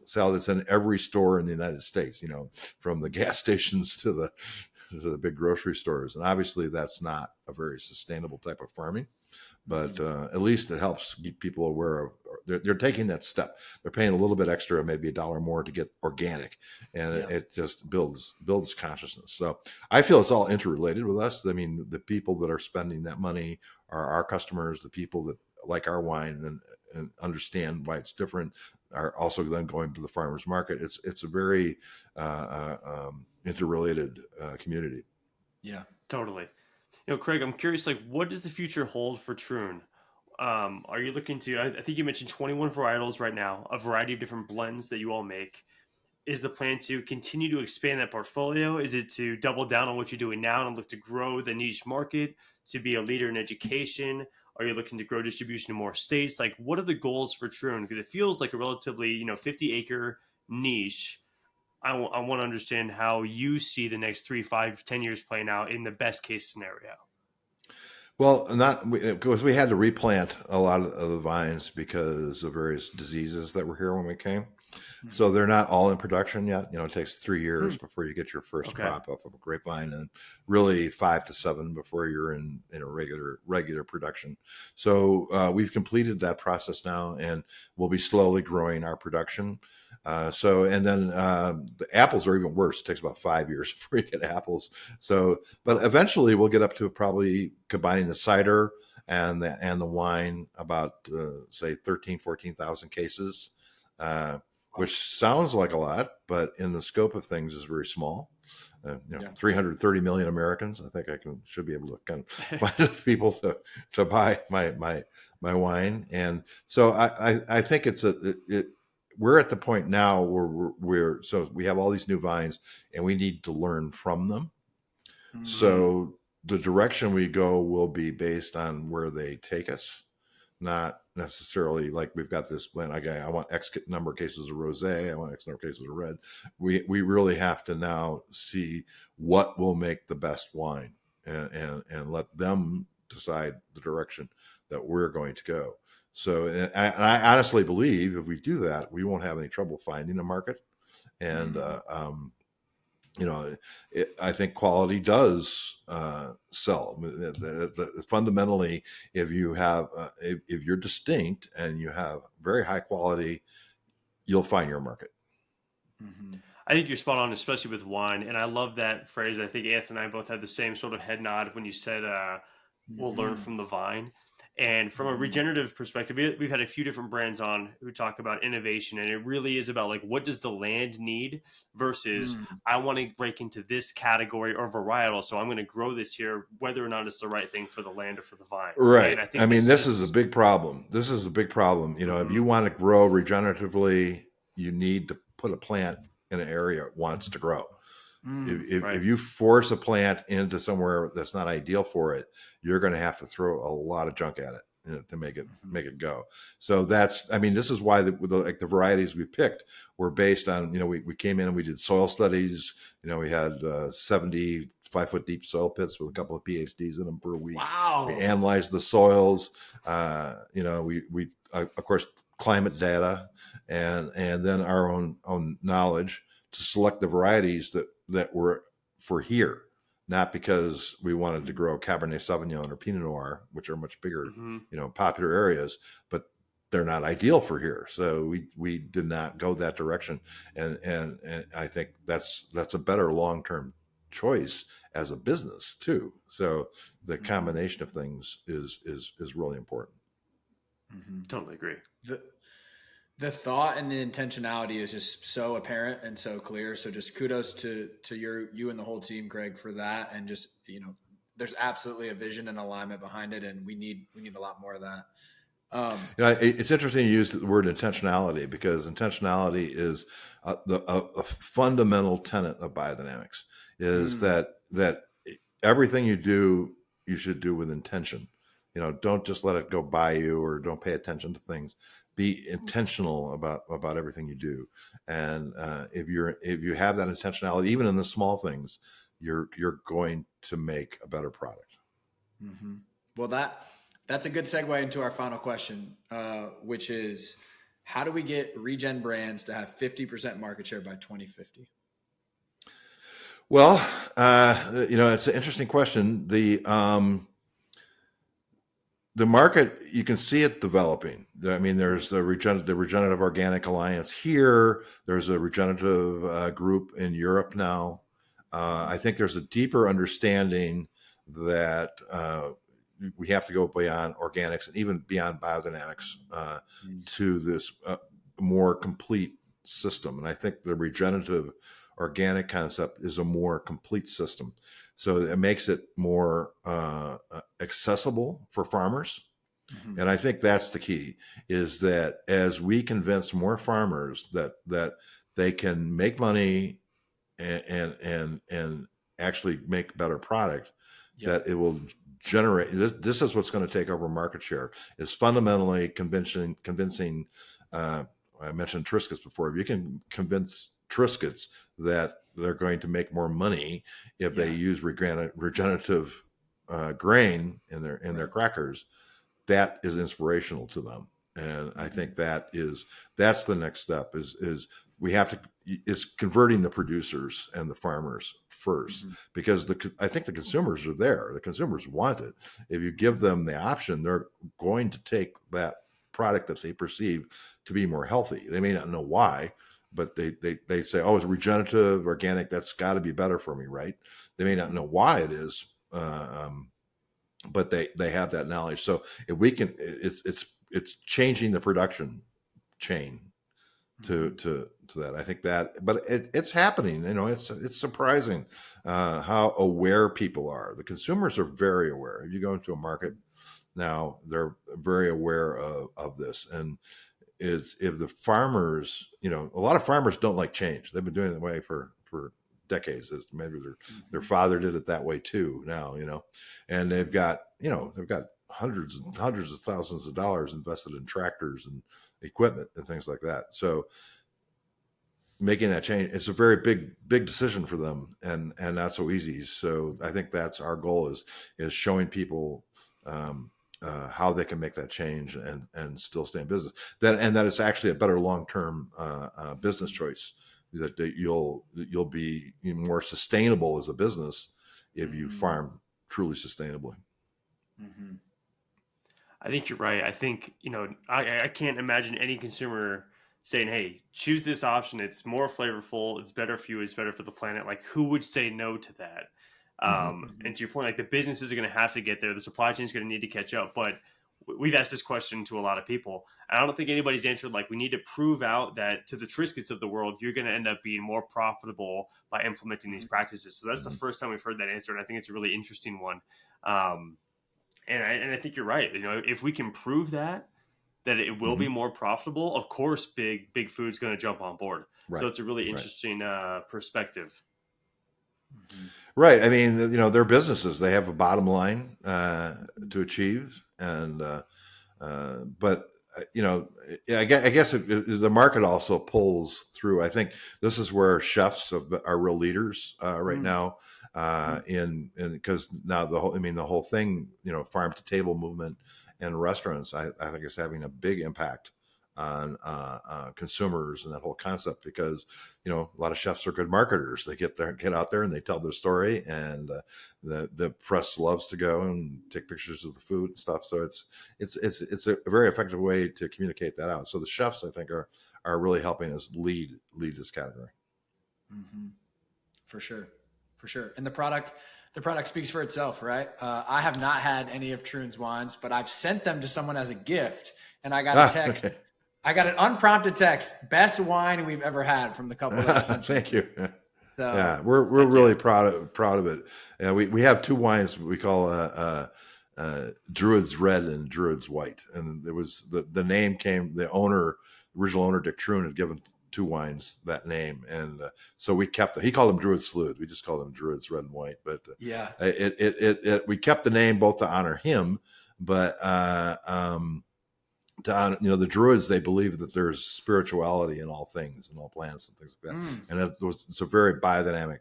salad that's in every store in the United States. From the gas stations to the big grocery stores, and obviously that's not a very sustainable type of farming. But at least it helps keep people aware of. They're taking that step. They're paying a little bit extra, maybe $1 more to get organic, and it just builds consciousness. So I feel it's all interrelated with us. I mean, the people that are spending that money are our customers. The people that like our wine and understand why it's different are also then going to the farmers market. It's a very interrelated community. Yeah, totally. Craig, I'm curious, what does the future hold for Troon? Are you looking to, I think you mentioned 21 varietals right now, a variety of different blends that you all make. Is the plan to continue to expand that portfolio? Is it to double down on what you're doing now and look to grow the niche market, to be a leader in education? Are you looking to grow distribution in more states? What are the goals for Troon? Because it feels like a relatively, 50-acre niche. I want to understand how you see the next 3, 5, 10 years playing out in the best case scenario. Well, because we had to replant a lot of the vines because of various diseases that were here when we came. Mm-hmm. So they're not all in production yet. It takes 3 years before you get your first crop off of a grapevine, and really 5 to 7 before you're in a regular production. So we've completed that process now, and we'll be slowly growing our production. And then the apples are even worse. It takes about 5 years before you get apples. But eventually we'll get up to probably combining the cider and the wine about say 14,000 cases, which sounds like a lot, but in the scope of things is very small. 330 million Americans. I think should be able to kind of find enough people to buy my wine, and so I think we're at the point now where so we have all these new vines and we need to learn from them. Mm-hmm. So the direction we go will be based on where they take us, not necessarily like we've got this blend. I want X number of cases of rosé. I want X number of cases of red. We really have to now see what will make the best wine and let them decide the direction that we're going to go. So, and I honestly believe if we do that, we won't have any trouble finding a market. And, I think quality does sell. Fundamentally, if you have, if you're distinct and you have very high quality, you'll find your market. Mm-hmm. I think you're spot on, especially with wine. And I love that phrase. I think Anthony and I both had the same sort of head nod when you said, we'll learn from the vine. And from a regenerative perspective, we've had a few different brands on who talk about innovation, and it really is about what does the land need versus I want to break into this category or varietal, so I'm going to grow this here, whether or not it's the right thing for the land or for the vine. Right. I mean, this is a big problem. This is a big problem. If you want to grow regeneratively, you need to put a plant in an area it wants to grow. If you force a plant into somewhere that's not ideal for it, you're going to have to throw a lot of junk at it to make it go. So this is why the varieties we picked were based on, we came in and we did soil studies. We had 75-foot deep soil pits with a couple of PhDs in them per week. Wow. We analyzed the soils. We of course climate data and then our own knowledge to select the varieties that were for here, not because we wanted to grow Cabernet Sauvignon or Pinot Noir, which are much bigger, popular areas, but they're not ideal for here. So we did not go that direction. And I think that's a better long-term choice as a business too. So the combination of things is really important. Mm-hmm. Totally agree. The thought and the intentionality is just so apparent and so clear. So just kudos to you and the whole team, Craig, for that. And just, there's absolutely a vision and alignment behind it. And we need a lot more of that. It's interesting you use the word intentionality, because intentionality is a fundamental tenet of biodynamics is that everything you do, you should do with intention. Don't just let it go by you or don't pay attention to things. be intentional about everything you do. And if you have that intentionality, even in the small things, you're going to make a better product. Mm-hmm. Well, that's a good segue into our final question, which is, how do we get Regen brands to have 50% market share by 2050? Well, it's an interesting question. The market, you can see it developing. I mean, there's the Regenerative Organic Alliance here. There's a regenerative group in Europe now. I think there's a deeper understanding that we have to go beyond organics and even beyond biodynamics to this more complete system. And I think the regenerative organic concept is a more complete system. So it makes it more accessible for farmers. Mm-hmm. And I think that's the key, is that as we convince more farmers that they can make money and actually make better product, that it will generate. This is what's going to take over market share, is fundamentally convincing. I mentioned Triscuits before. If you can convince Triscuits that they're going to make more money if they use regenerative grain in their crackers, that is inspirational to them. And I think that's the next step is we have to, is converting the producers and the farmers first, because I think the consumers are there. The consumers want it. If you give them the option, they're going to take that product that they perceive to be more healthy. They may not know why, but they say, oh, it's regenerative, organic, that's got to be better for me, right? They may not know why it is, but they have that knowledge. So if we can, it's changing the production chain to that. I think that, but it's happening. It's surprising how aware people are. The consumers are very aware. If you go into a market now, they're very aware of this. And if the farmers, a lot of farmers don't like change. They've been doing it that way for decades. Maybe their father did it that way too now, and they've got hundreds of thousands of dollars invested in tractors and equipment and things like that. So making that change, it's a very big decision for them, and not so easy. So I think that's our goal, is showing people how they can make that change and still stay in business. That it's actually a better long-term business choice. That you'll be more sustainable as a business if you farm truly sustainably. Mm-hmm. I think you're right. I think, I can't imagine any consumer saying, hey, choose this option. It's more flavorful. It's better for you. It's better for the planet. Like, who would say no to that? And to your point, like, the businesses are going to have to get there. The supply chain is going to need to catch up. But we've asked this question to a lot of people. I don't think anybody's answered, like, we need to prove out that to the Triscuits of the world, you're going to end up being more profitable by implementing these practices. So that's the first time we've heard that answer. And I think it's a really interesting one. And I think you're right. If we can prove that it will be more profitable, of course, big food's going to jump on board. Right. So it's a really interesting perspective. Right. I mean, they're businesses. They have a bottom line to achieve, and but I guess the market also pulls through. I think this is where chefs are real leaders right now. Because now the whole thing, farm to table movement in restaurants, I think is having a big impact on consumers and that whole concept, because a lot of chefs are good marketers. They get out there and they tell their story, and the press loves to go and take pictures of the food and stuff. So it's a very effective way to communicate that out. So the chefs, I think, are really helping us lead this category. Mm-hmm. For sure. And the product speaks for itself, right? I have not had any of Troon's wines, but I've sent them to someone as a gift, and I got a text. Okay. I got an unprompted text, best wine we've ever had, from the couple that I sent. Thank you. So, yeah, we're really proud of it. And we have two wines we call Druid's Red and Druid's White. And there was the name came, the original owner, Dick Troon, had given two wines that name, and so we kept he called them Druid's Fluid. We just called them Druid's Red and White, but we kept the name both to honor him, but the Druids, they believe that there's spirituality in all things, in all plants and things like that. And it's a very biodynamic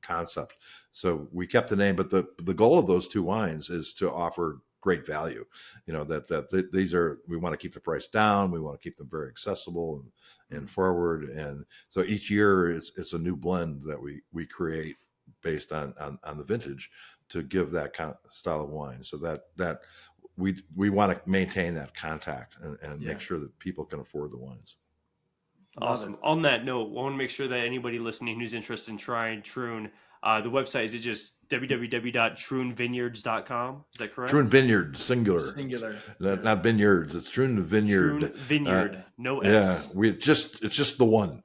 concept. So we kept the name, but the goal of those two wines is to offer great value. These are, we want to keep the price down. We want to keep them very accessible and forward. And so each year it's a new blend that we create based on the vintage to give that kind of style of wine. So that we want to maintain that contact and make sure that people can afford the wines. Awesome. On that note, I want to make sure that anybody listening who's interested in trying Troon, the website, is it just www.troonvineyards.com? Is that correct? Troon Vineyard, singular. Not vineyards. It's Troon Vineyard. Troon Vineyard, no S. Yeah, it's just the one.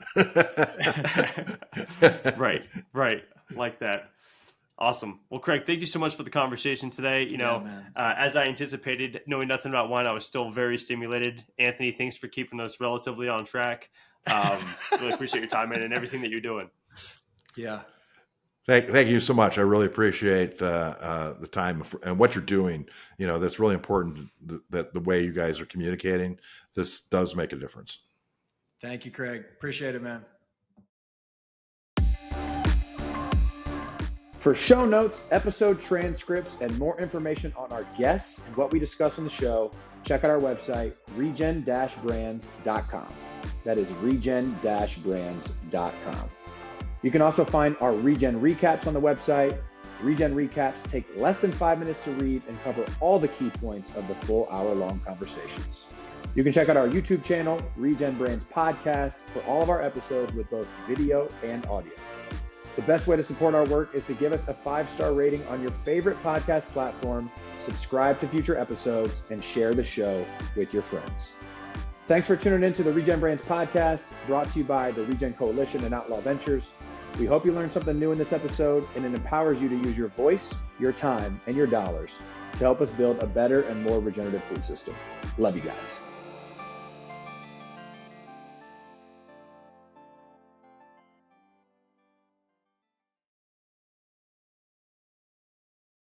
Right. Like that. Awesome. Well, Craig, thank you so much for the conversation today. As I anticipated, knowing nothing about wine, I was still very stimulated. Anthony, thanks for keeping us relatively on track. Really appreciate your time, man, and everything that you're doing. Yeah. Thank you so much. I really appreciate the time and what you're doing. That's really important, that the way you guys are communicating, this does make a difference. Thank you, Craig. Appreciate it, man. For show notes, episode transcripts, and more information on our guests and what we discuss on the show, check out our website, regen-brands.com. That is regen-brands.com. You can also find our Regen recaps on the website. Regen recaps take less than 5 minutes to read and cover all the key points of the full hour-long conversations. You can check out our YouTube channel, Regen Brands Podcast, for all of our episodes with both video and audio. The best way to support our work is to give us a 5-star rating on your favorite podcast platform, subscribe to future episodes, and share the show with your friends. Thanks for tuning in to the Regen Brands Podcast, brought to you by the Regen Coalition and Outlaw Ventures. We hope you learned something new in this episode, and it empowers you to use your voice, your time, and your dollars to help us build a better and more regenerative food system. Love you guys.